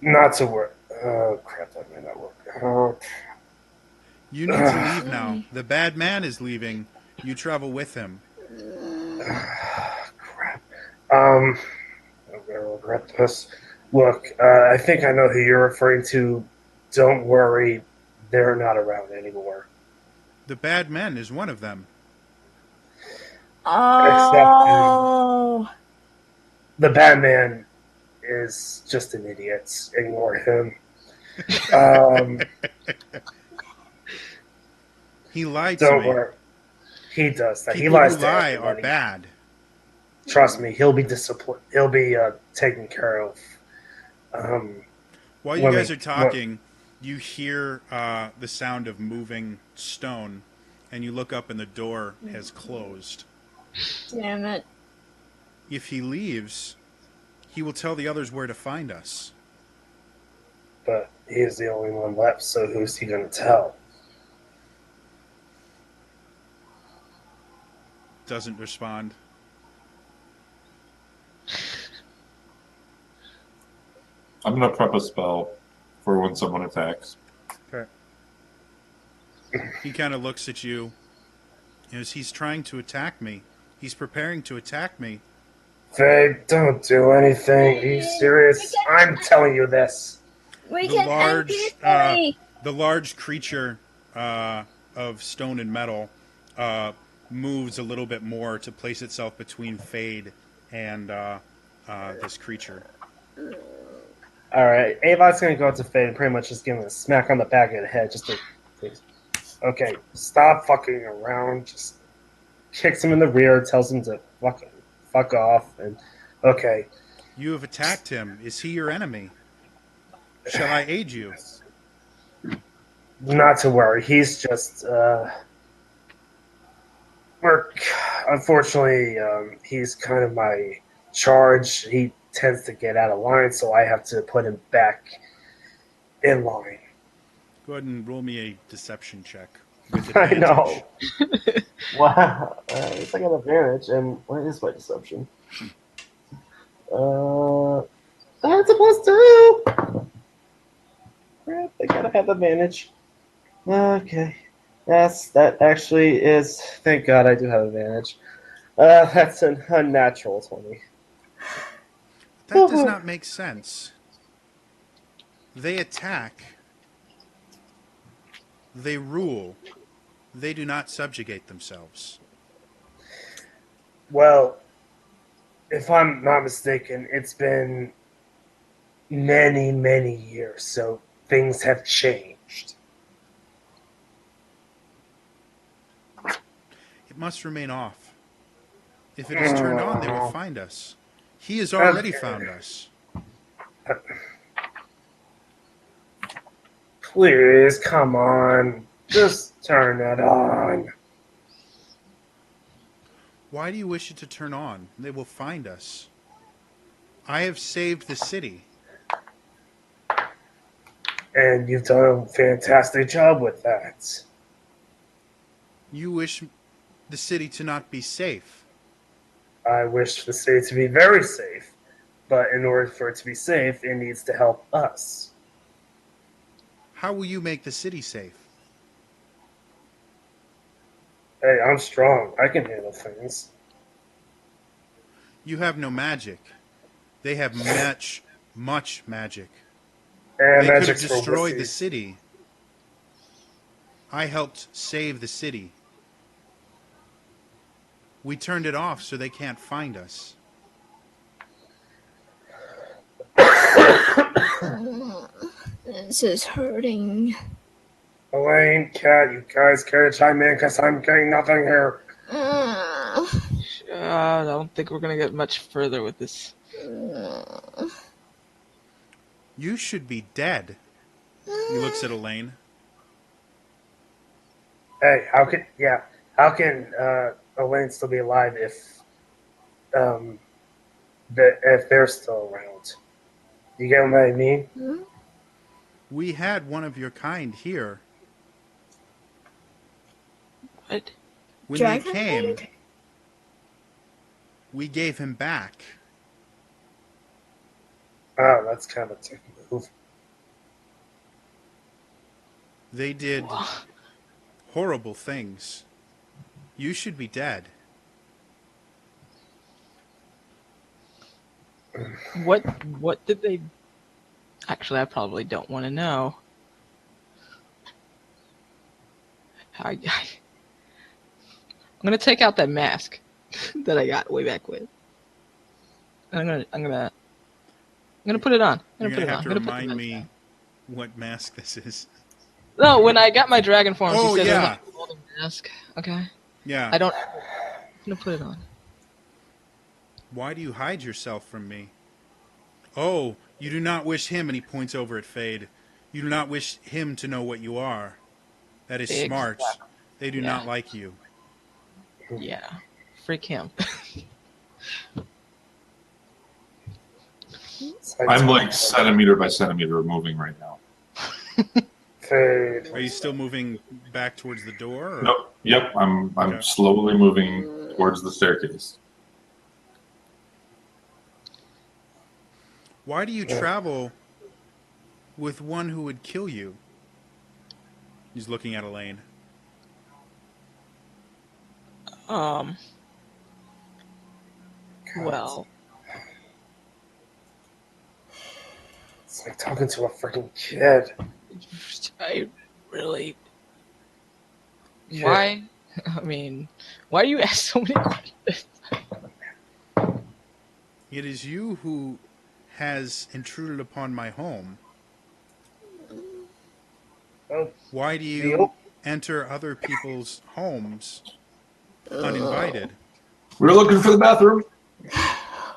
Not to worry. Oh, crap, that may not work. Oh, "You need to leave now. The bad man is leaving. You travel with him." crap. I'm going to regret this. Look, I think I know who you're referring to. Don't worry, they're not around anymore. "The bad man is one of them." Except Oh. the Batman is just an idiot. Ignore him. Um, He lied to don't me. worry. He does that. He People who lies to lie are everybody. bad. Trust me, he'll be disciplined. He'll be taken care of. While you Let guys me- are talking, you hear the sound of moving stone, and you look up and the door has closed. Damn it. If he leaves, he will tell the others where to find us. But he's the only one left, so who's he going to tell? Doesn't respond. I'm going to prep a spell for when someone attacks. Okay. He kind of looks at you as he's trying to attack me. He's preparing to attack me. Faye, don't do anything. Are you serious? I'm telling you this. We The can end large, peacefully. the large creature of stone and metal moves a little bit more to place itself between Fade and this creature. Alright, Avon's gonna go up to Faye and pretty much just give him a smack on the back of the head just to please. Okay, stop fucking around. Just kicks him in the rear, tells him to fucking fuck off, and okay. You have attacked him. Is he your enemy? Shall I aid you? Not to worry. He's just we're unfortunately he's kind of my charge. He tends to get out of line, so I have to put him back in line. Go ahead and roll me a deception check with I advantage. know. Wow. At least I got advantage. And what is my deception? That's a +2. Crap, I gotta have advantage. Okay. Yes, that actually is. Thank God I do have advantage. That's an unnatural 20. That does not make sense. They attack. They rule. They do not subjugate themselves. Well, if I'm not mistaken, it's been many, many years, so things have changed. It must remain off. If it is turned on, they will find us. He has already found us. Please, come on. Just turn it on. Why do you wish it to turn on? They will find us. I have saved the city. And you've done a fantastic job with that. You wish the city to not be safe. I wish the city to be very safe, but in order for it to be safe, it needs to help us. How will you make the city safe? Hey, I'm strong. I can handle things. You have no magic. They have much magic. And They could have magic's for destroyed the wussies. city. I helped save the city. We turned it off so they can't find us. This is hurting. Elaine, Cat, you guys care to chime in? Because I'm getting nothing here. I don't think we're gonna get much further with this. You should be dead. He looks at Elaine. Hey, how can Elaine still be alive if if they're still around? You get what I mean? We had one of your kind here. What? When Dragon they came, Maid? we gave him back. Oh, that's kind of a dick move. They did horrible things. You should be dead. What did they? Actually, I probably don't want to know. I'm gonna take out that mask that I got way back with. I'm gonna put it on. You're put going to it have on. to I'm gonna put the remind mask me on. what mask this is. No, when I got my dragon form, Oh, she said yeah. it was like a golden mask. Okay. Yeah. I don't. I'm gonna put it on. Why do you hide yourself from me? Oh, you do not wish him, and he points over at Fade. You do not wish him to know what you are. That is smart. Exactly. They do not like you. Yeah. Freak him. I'm like centimeter by centimeter moving right now. Fade. Are you still moving back towards the door? Or? Nope. Yep. I'm Okay. slowly moving towards the staircase. Why do you travel with one who would kill you? He's looking at Elaine. Um. God, Well. it's like talking to a freaking kid. I really. Kid. Why? I mean, why do you ask so many questions? It is you who has intruded upon my home. Oh, Why do the you enter other people's homes uninvited? We were looking for the bathroom.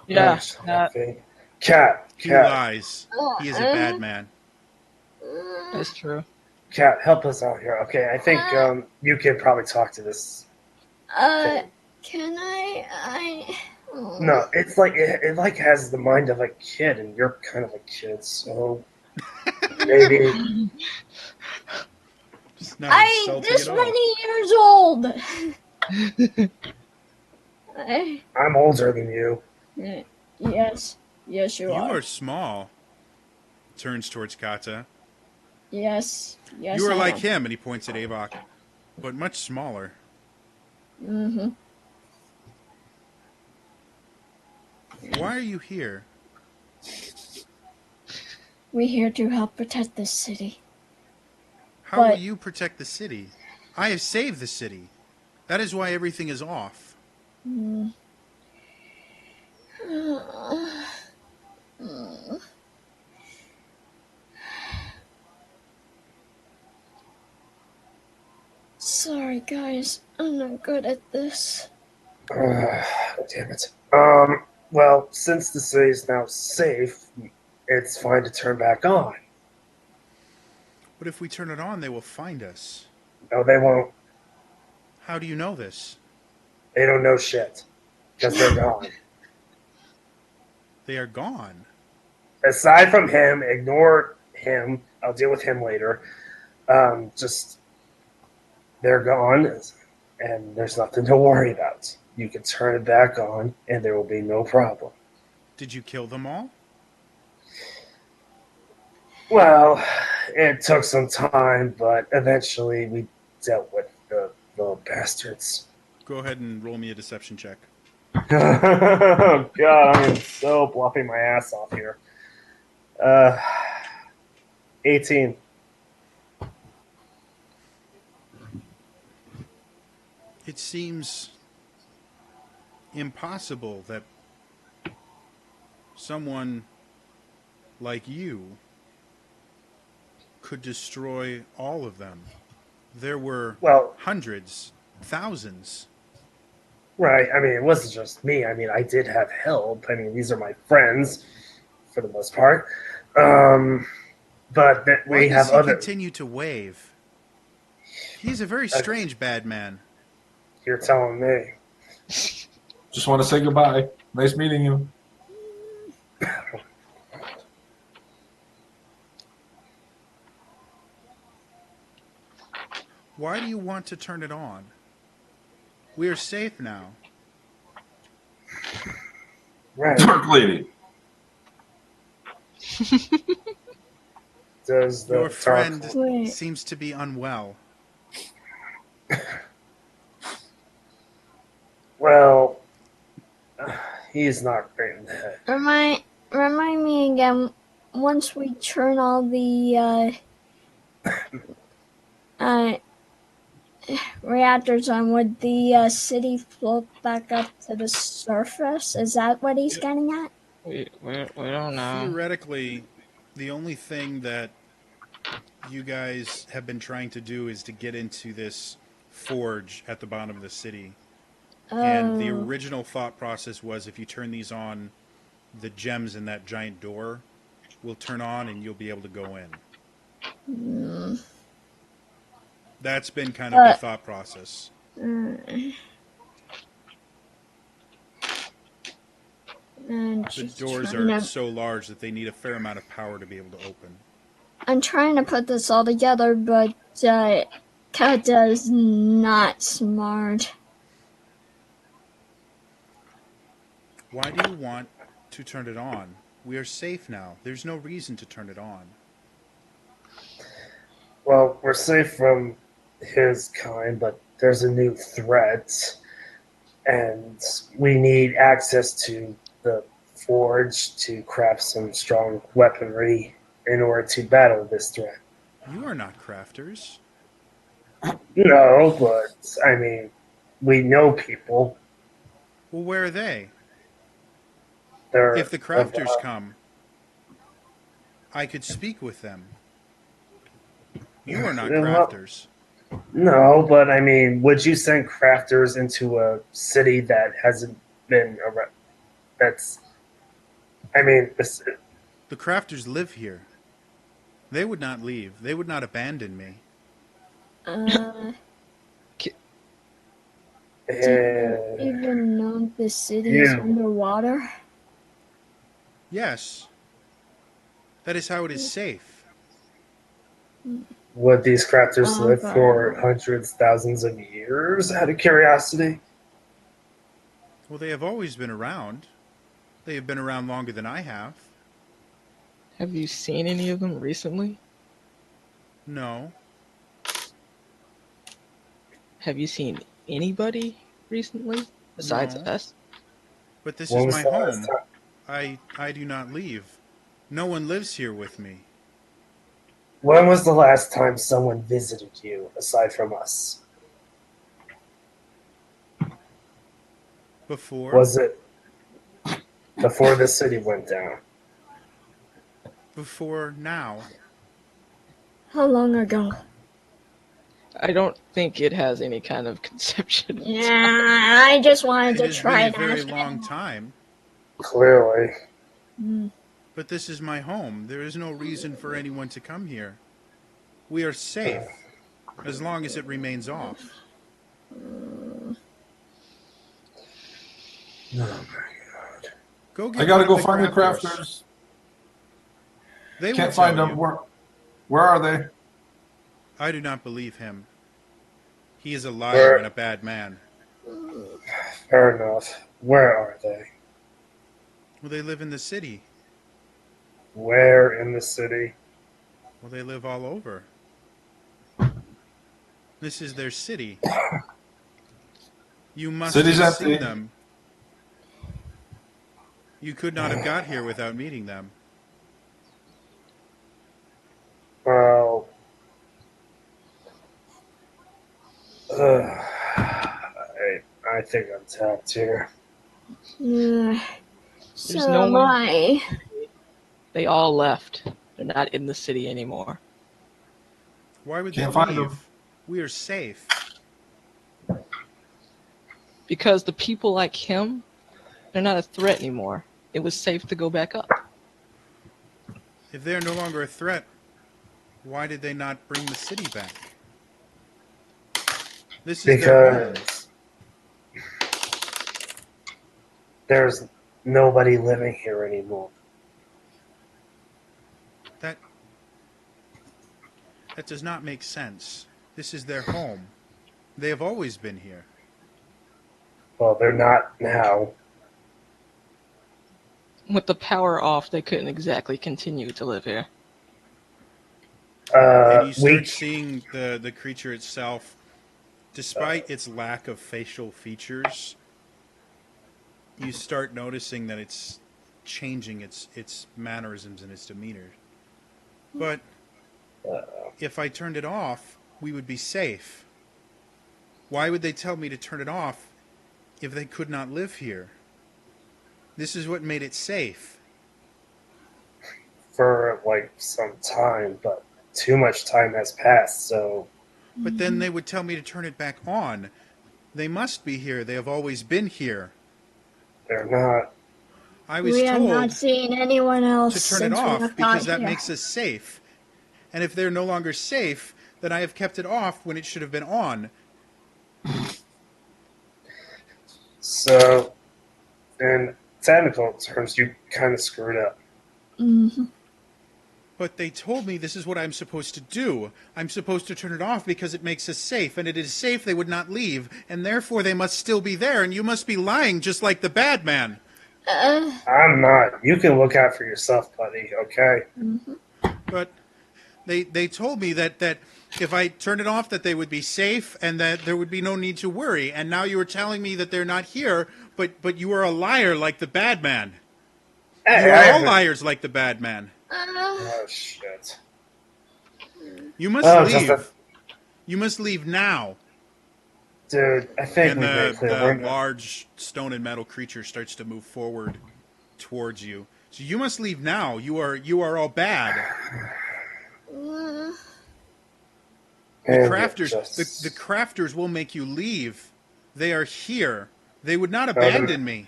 Yeah. gosh, That, He Cat, lies. He is a bad man. that's true. Cat, help us out here. Okay, I think you can probably talk to this thing. Can I? No, it's like it like has the mind of a kid, and you're kind of a kid, so maybe. It's not I insulting this at all. many years old. I, I'm older than you. yes, yes, you You are. are small. Turns towards Kata. Yes, yes, You are I like am. him, and he points at Avok, but much smaller. Mm-hmm. Why are you here? We're here to help protect this city. How will But you protect the city? I have saved the city. That is why everything is off. mm, sorry, guys, I'm not good at this. Damn it. Well, since the city is now safe, it's fine to turn back on. But if we turn it on, they will find us. No, they won't. How do you know this? They don't know shit because they're gone. They are gone. Aside from him, ignore him. I'll deal with him later. Just they're gone, and there's nothing to worry about. You can turn it back on, and there will be no problem. Did you kill them all? Well, it took some time, but eventually we dealt with the little bastards. Go ahead and roll me a deception check. God, I am so bluffing my ass off here. Uh, 18. It seems impossible that someone like you could destroy all of them. There were Well, hundreds, thousands. right. I mean, it wasn't just me. I mean, I did have help. I mean, these are my friends for the most part. But Why we does have he other. continue to wave? He's a very Uh, strange bad man. You're telling me. Just want to say goodbye. Nice meeting you. Why do you want to turn it on? We are safe now. Right. Dark lady. Does the Your friend dark. Wait, seems to be unwell. Well, he's not great in the head. remind me again. Once we turn all the uh, reactors on, would the city float back up to the surface? Is that what he's getting at? We don't know. Theoretically, the only thing that you guys have been trying to do is to get into this forge at the bottom of the city. And the Oh, original thought process was if you turn these on, the gems in that giant door will turn on and you'll be able to go in. That's been kind of the thought process. and The just doors trying are to. so large that they need a fair amount of power to be able to open. I'm trying to put this all together, but Kata is not smart. Why do you want to turn it on? We are safe now. There's no reason to turn it on. Well, we're safe from his kind, but there's a new threat. and we need access to the forge to craft some strong weaponry in order to battle this threat. You are not crafters. No, but I mean, we know people. Well, where are they? They're If the crafters come, I could speak with them. You are not well, crafters. no, but I mean, would you send crafters into a city that hasn't been that's? I mean, The crafters live here. They would not leave. They would not abandon me. Uh, Ki- do you uh, even know the city is you underwater? Yes, that is how it is safe. would these crafters live for Okay. hundreds, thousands of years? Out of curiosity. Well, they have always been around. They have been around longer than I have. Have you seen any of them recently? No. Have you seen anybody recently besides No. us? But this When is was my the last home. time? I do not leave. No one lives here with me. When was the last time someone visited you aside from us? Before? Was it before the city went down? Before now. How long ago? I don't think it has any kind of conception. Yeah, I just wanted It to has been try a and very ask long him. time. Clearly. But this is my home. There is no reason for anyone to come here. We are safe, as long as it remains off. Oh my god. Go I get gotta one of go the find the crafters. crafters. They will Can't tell find them. you. Where are they? I do not believe him. He is a liar Where? and a bad man. Fair enough. Where are they? Well, they live in the city. Where in the city? Well, they live all over. This is their city. You must City's have seen empty. them. You could not have got here without meeting them. Well, I think I'm tapped here. Uh, There's so no am one. I. They all left. They're not in the city anymore. Why would Can't they find them. leave? We are safe. Because the people like him, they're not a threat anymore. It was safe to go back up. If they are no longer a threat, why did they not bring the city back? This is their home. Because there's nobody living here anymore. That does not make sense. This is their home. They have always been here. Well, they're not now. With the power off, they couldn't exactly continue to live here. And you We start seeing the creature itself, despite its lack of facial features, you start noticing that it's changing its mannerisms and its demeanor. But if I turned it off, we would be safe. Why would they tell me to turn it off if they could not live here? This is what made it safe. for like some time, but too much time has passed, so But then they would tell me to turn it back on. They must be here. They have always been here. they're not. I was We have not told seen anyone else to turn it since we off have because got that here. makes us safe. And if they're no longer safe, then I have kept it off when it should have been on. So, in technical terms, you kind of screwed up. Mhm. But they told me this is what I'm supposed to do. I'm supposed to turn it off because it makes us safe, and it is safe they would not leave, and therefore they must still be there, and you must be lying just like the bad man. I'm not. You can look out for yourself, buddy, okay? But They told me that if I turned it off, that they would be safe and that there would be no need to worry. And now you are telling me that they're not here, but you are a liar like the bad man. You Hey, are all liars like the bad man. Oh shit! You must Oh, leave. You must leave now. Dude, I think And we made the clear. We're large stone and metal creature starts to move forward towards you. So you must leave now. You are all bad. The crafters will make you leave. They are here. They would not abandon me.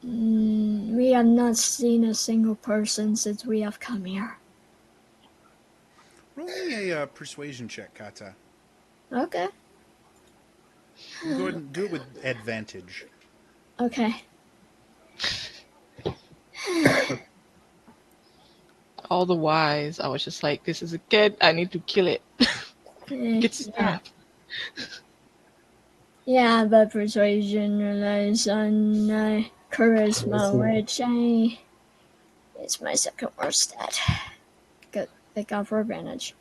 We have not seen a single person since we have come here. Roll me a persuasion check, Kata. Okay. Go ahead and do it with advantage. Okay. All the whys, I was just like, this is a kid, I need to kill it. Get stabbed. Yeah, but persuasion relies on charisma, which it's my second worst stat. Good. Pick out for advantage.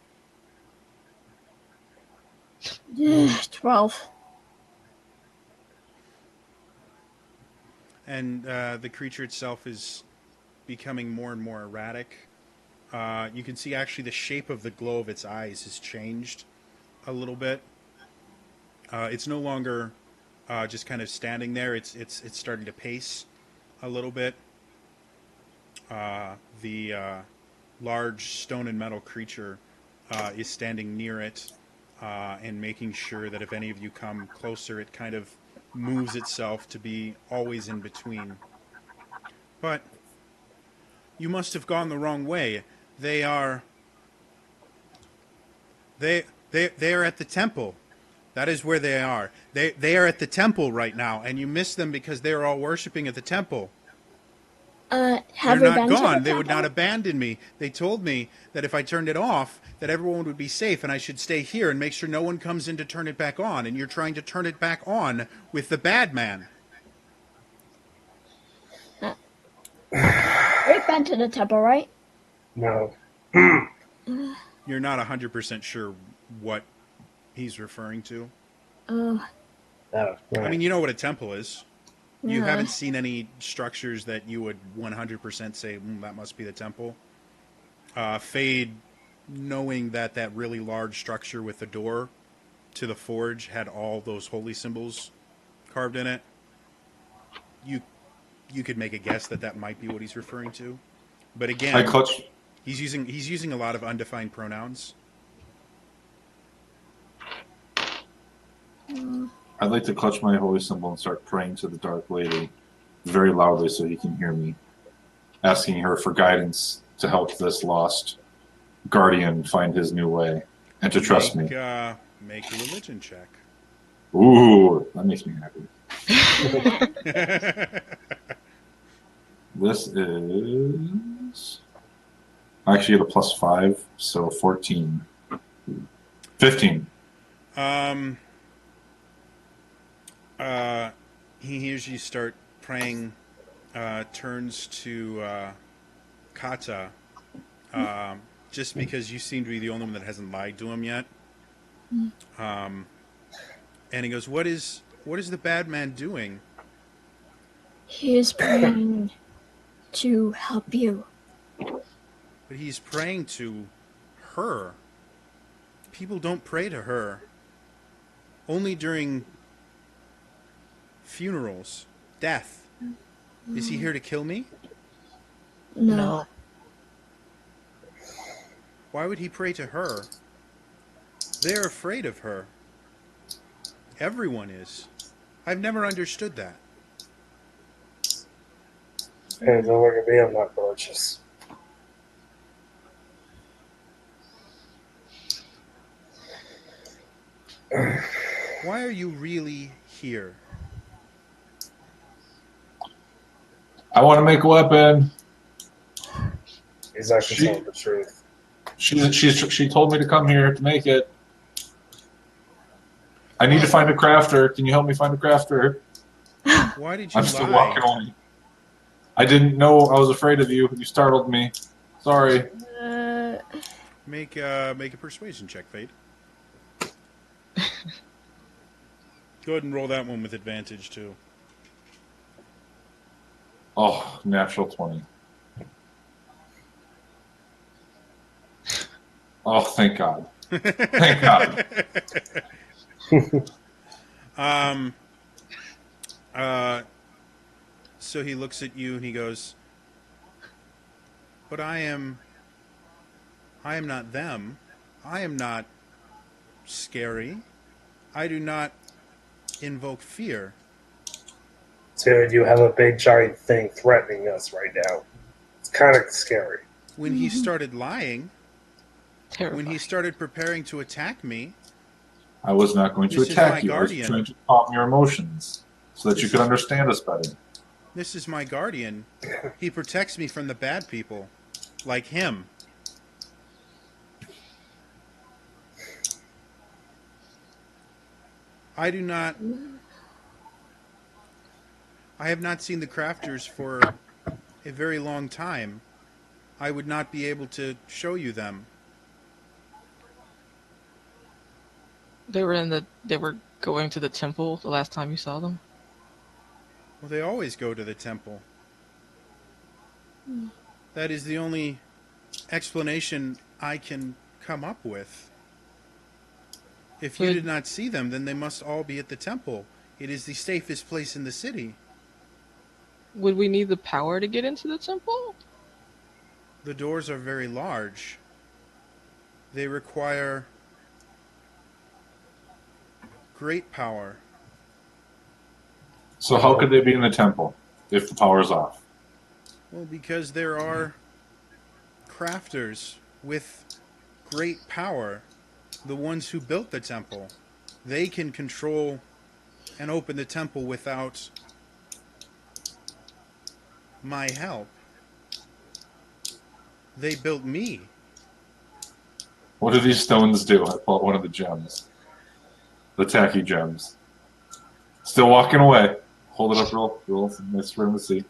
12. And the creature itself is becoming more and more erratic. You can see actually the shape of the glow of its eyes has changed a little bit. It's no longer just kind of standing there. It's starting to pace a little bit. The large stone and metal creature is standing near it and making sure that if any of you come closer, it kind of moves itself to be always in between. But you must have gone the wrong way. They are at the temple. That is where they are. They are at the temple right now, and you miss them because they are all worshiping at the temple. Have They're we not been to gone. the They would not temple? abandon me. They told me that if I turned it off, that everyone would be safe, and I should stay here and make sure no one comes in to turn it back on. And you're trying to turn it back on with the bad man. We've been to the temple, right? No. You're not 100% sure what he's referring to. Oh, No. I mean, you know what a temple is. You yeah. haven't seen any structures that you would 100% say, that must be the temple. Fade, knowing that really large structure with the door to the forge had all those holy symbols carved in it, you could make a guess that might be what he's referring to. But again, I clutch. he's using a lot of undefined pronouns. I'd like to clutch my holy symbol and start praying to the Dark Lady very loudly so he can hear me, asking her for guidance to help this lost guardian find his new way and to trust me. Make a religion check. Ooh, that makes me happy. This is... I actually get a +5, so 14. 15. He hears you start praying, turns to Kata, just because you seem to be the only one that hasn't lied to him yet. And he goes, "What is the bad man doing?" He is praying to help you. But he's praying to her. People don't pray to her. Only during funerals, death. Is he here to kill me? No. Why would he pray to her? They're afraid of her. Everyone is. I've never understood that. Hey, don't look at me, I'm not religious. Why are you really here? I want to make a weapon. He's actually telling the truth. She told me to come here to make it. I need to find a crafter. Can you help me find a crafter? Why did you I'm still lie? walking on. I didn't know. I was afraid of you. You startled me. Sorry. Make a persuasion check, Fate. Go ahead and roll that one with advantage too. Oh, natural 20. Oh, thank God. Thank God. Um. So he looks at you and he goes, "But I am not them. I am not scary. I do not invoke fear." Dude, you have a big giant thing threatening us right now. It's kind of scary. When he started lying, when he Terrifying. started preparing to attack me, I was not going to This is my attack you. I was guardian. trying to calm your emotions so that you This could is- understand us better. this is my guardian. He protects me from the bad people, like him. I do not. I have not seen the crafters for a very long time. I would not be able to show you them. They were going to the temple the last time you saw them. Well, they always go to the temple. That is the only explanation I can come up with. If you But- did not see them, then they must all be at the temple. It is the safest place in the city. Would we need the power to get into the temple? The doors are very large. They require great power. So how could they be in the temple if the power's off? Well, because there are crafters with great power, the ones who built the temple. They can control and open the temple without my help. They built me. What do these stones do? I pull out one of the gems. The tacky gems. Still walking away. Hold it up real nice for him to see.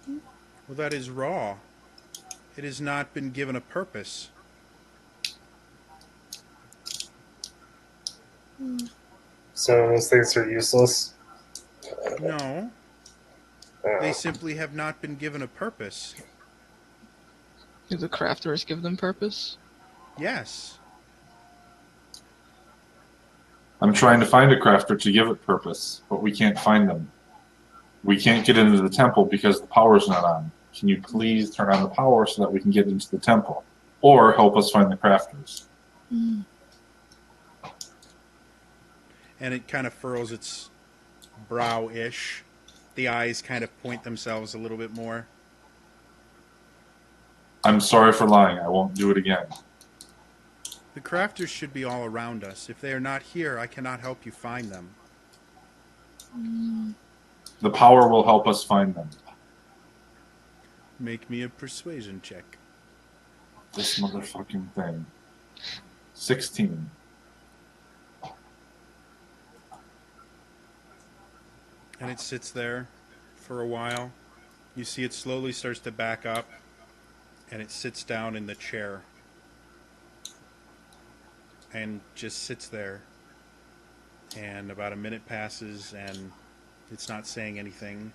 Well, that is raw. It has not been given a purpose. So those things are useless. No, they simply have not been given a purpose. Do the crafters give them purpose? Yes. I'm trying to find a crafter to give it purpose, but we can't find them. We can't get into the temple because the power's not on. Can you please turn on the power so that we can get into the temple? Or help us find the crafters? Mm. And it kind of furrows its brow-ish. The eyes kind of point themselves a little bit more. I'm sorry for lying. I won't do it again. The crafters should be all around us. If they are not here, I cannot help you find them. The power will help us find them. Make me a persuasion check. This motherfucking thing. 16. And it sits there for a while. You see it slowly starts to back up, and it sits down in the chair. And just sits there. And about a minute passes, and it's not saying anything.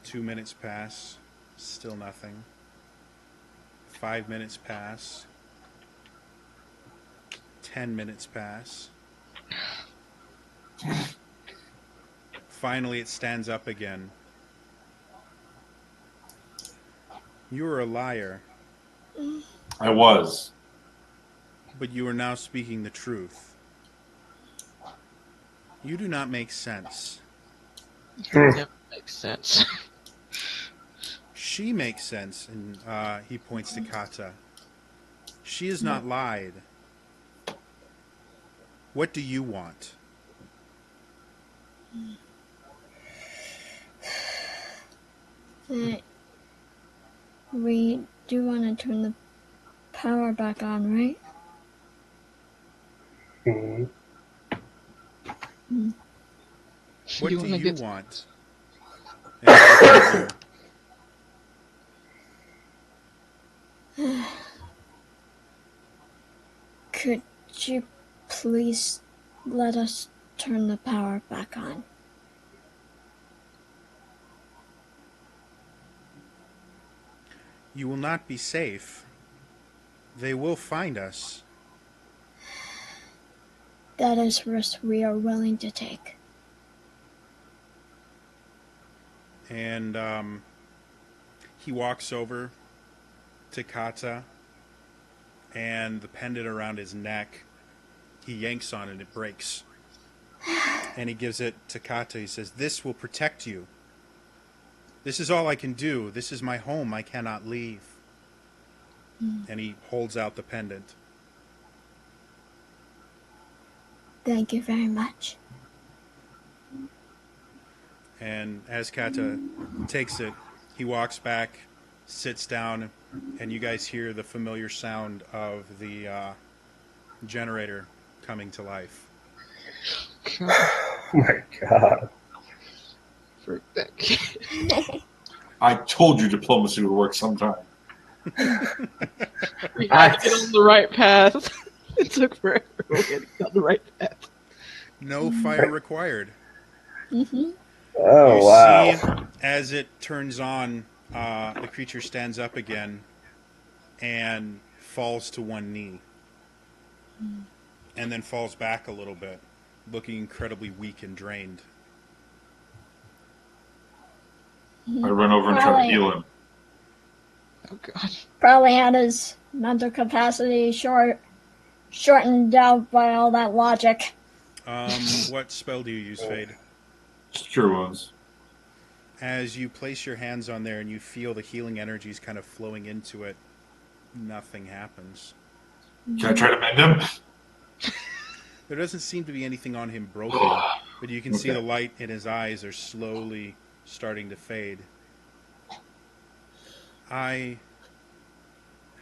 2 minutes pass, still nothing. 5 minutes pass. 10 minutes pass. Finally, it stands up again. You are a liar, I was. but you are now speaking the truth. You do not make sense. Never makes sense. She makes sense, and he points to Kata. She has not lied. What do you want? We do want to turn the power back on, right? Mhm. What You do wanna you get- want? And she tells you, Could you please let us turn the power back on? You will not be safe. They will find us. That is risk we are willing to take. And he walks over to Kata, and the pendant around his neck, he yanks on it, it breaks. And he gives it to Kata. He says, "This will protect you. This is all I can do. This is my home. I cannot leave." And he holds out the pendant. Thank you very much. And as Kata takes it, he walks back, sits down, and you guys hear the familiar sound of the generator coming to life. Oh my god. For that kid. I told you diplomacy would work sometime. We had to get on the right path. It took forever. We had to get on the right path. No fire required. Mm-hmm. Oh, You wow. see, as it turns on, the creature stands up again and falls to one knee. And then falls back a little bit, looking incredibly weak and drained. I run over and try to heal him. Oh god. Probably had his mental capacity shortened out by all that logic. What spell do you use, Fade? Just cure wounds. As you place your hands on there and you feel the healing energies kind of flowing into it, nothing happens. Can I try to mend him? There doesn't seem to be anything on him broken, but you can see the light in his eyes are slowly starting to fade. I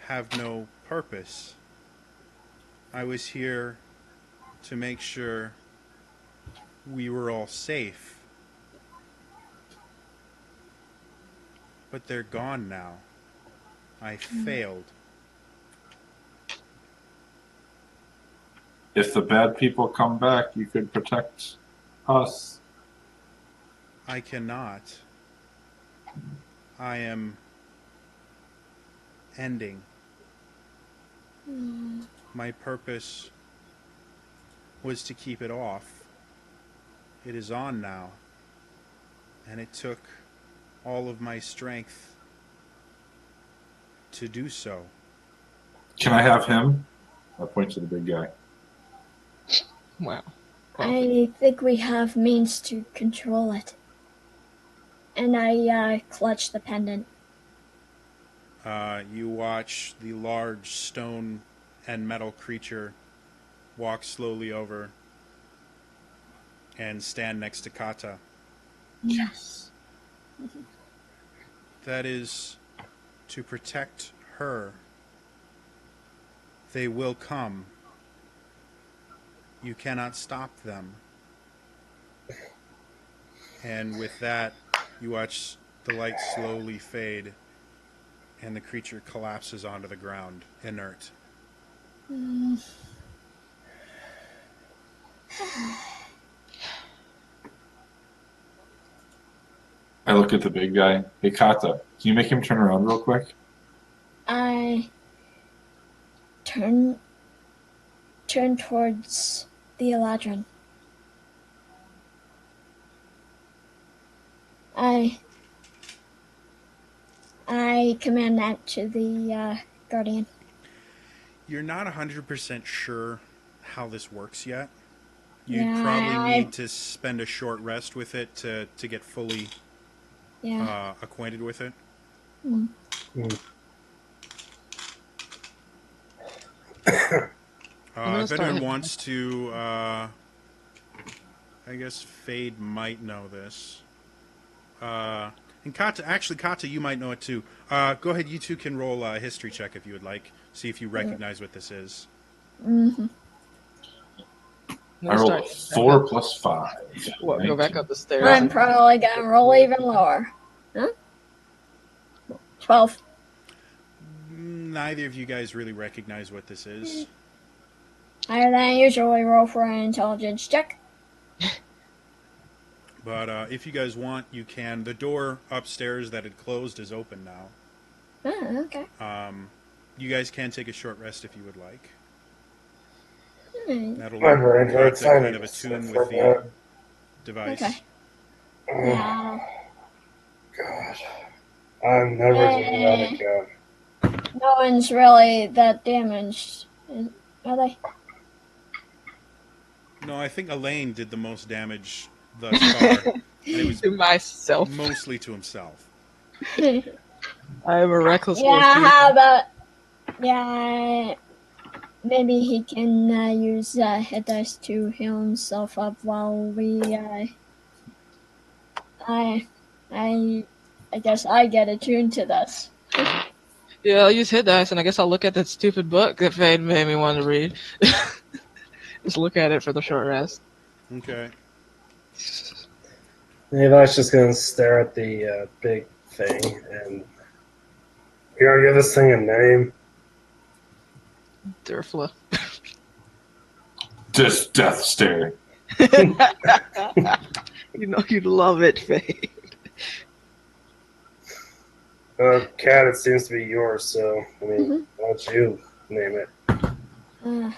have no purpose. I was here to make sure we were all safe. But they're gone now. I failed. If the bad people come back, you could protect us. I cannot. I am ending. My purpose was to keep it off. It is on now. And it took all of my strength to do so. Can I have him? I point to the big guy. Wow. I think we have means to control it. And I clutch the pendant. You watch the large stone and metal creature walk slowly over and stand next to Kata. Yes. That is to protect her. They will come. You cannot stop them. And with that, you watch the light slowly fade, and the creature collapses onto the ground, inert. I look at the big guy. Hey, Kata, can you make him turn around real quick? I turn towards the Eladrin. I command that to the Guardian. You're not 100% sure how this works yet. You'd Yeah, probably need to spend a short rest with it to get fully acquainted with it. If anyone wants to, I guess Fade might know this. And Kata, you might know it too. Go ahead, you two can roll a history check if you would like. See if you recognize what this is. Mm-hmm. I rolled a 4 plus 5. What, go back up the stairs? I'm probably gonna roll even lower. Huh? 12. Neither of you guys really recognize what this is. Higher than usually, roll for an intelligence check. But if you guys want, you can. The door upstairs that had closed is open now. Oh, okay. You guys can take a short rest if you would like. Hmm. That'll My brain to hurts. I kind need of to sit attune for with a the bit. device. Okay. Oh, Yeah. God. I'm never doing that Eh, again. no one's really that damaged, are they? No, I think Elaine did the most damage thus far, and it was To myself. mostly to himself. Yeah. I am a reckless little How about? Yeah. Maybe he can use hit dice to heal himself up while we. I. I guess I get attuned to this. Yeah, I'll use hit dice, and I guess I'll look at that stupid book that Fade made me want to read. Just look at it for the short rest. Okay. Levi's just gonna stare at the big thing and you're gonna give this thing a name. Durfla. Just death stare. You know you'd love it, Fade. Cat, it seems to be yours, so I mean, why don't you name it? Hmm.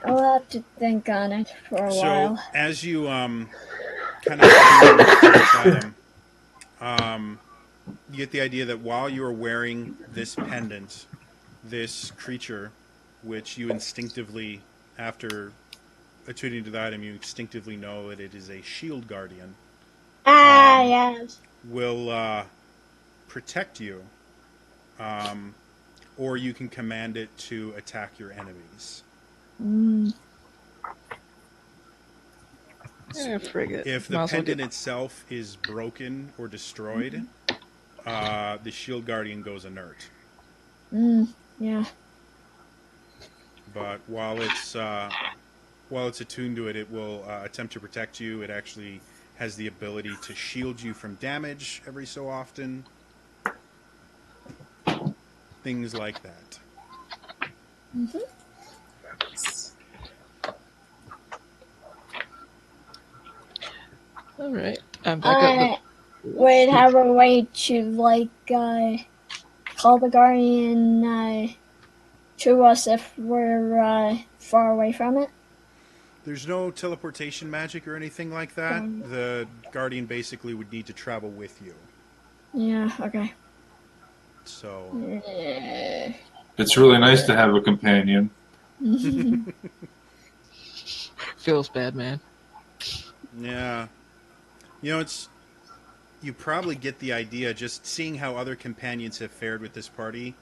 I'll have to think on it for a So while. as you kind of attune to this item, you get the idea that while you are wearing this pendant, this creature, which you instinctively, after attuning to the item, you instinctively know that it is a shield guardian, Yes. will protect you, or you can command it to attack your enemies. Frigate. If the pendant itself is broken or destroyed, the shield guardian goes inert. Yeah. But while it's attuned to it, it will attempt to protect you. It actually has the ability to shield you from damage every so often. Things like that. All right, I'm back up. We'd have a way to like call the guardian to us if we're far away from it. There's no teleportation magic or anything like that. The guardian basically would need to travel with you. Yeah. Okay. So It's really nice to have a companion. Feels bad, man. yeah, you probably get the idea just seeing how other companions have fared with this party,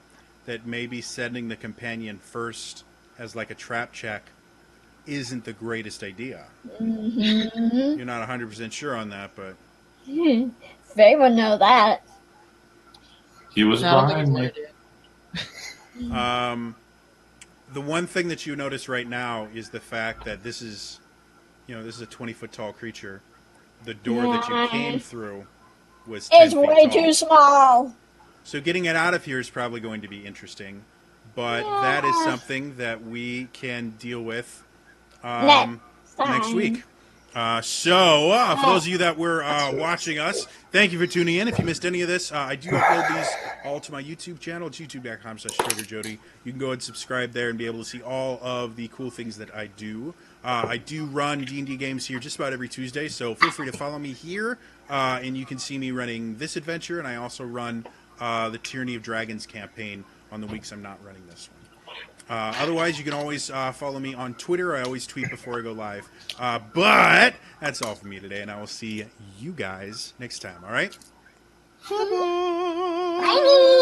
that maybe sending the companion first as like a trap check isn't the greatest idea. You're not 100% sure on that, but Faye would know that. He was No, I don't think behind it's me. yet. the one thing that you notice right now is the fact that this is a 20-foot tall creature. The door that you came through was 10 It's feet way tall. too small. So getting it out of here is probably going to be interesting, but that is something that we can deal with next week. For those of you that were watching us, thank you for tuning in. If you missed any of this, I do upload these all to my YouTube channel. It's youtube.com/TraderJody. You can go and subscribe there and be able to see all of the cool things that I do. I do run D&D games here just about every Tuesday, so feel free to follow me here, and you can see me running this adventure, and I also run the Tyranny of Dragons campaign on the weeks I'm not running this one. Otherwise, you can always follow me on Twitter. I always tweet before I go live. But that's all for me today, and I will see you guys next time. All right? Bye.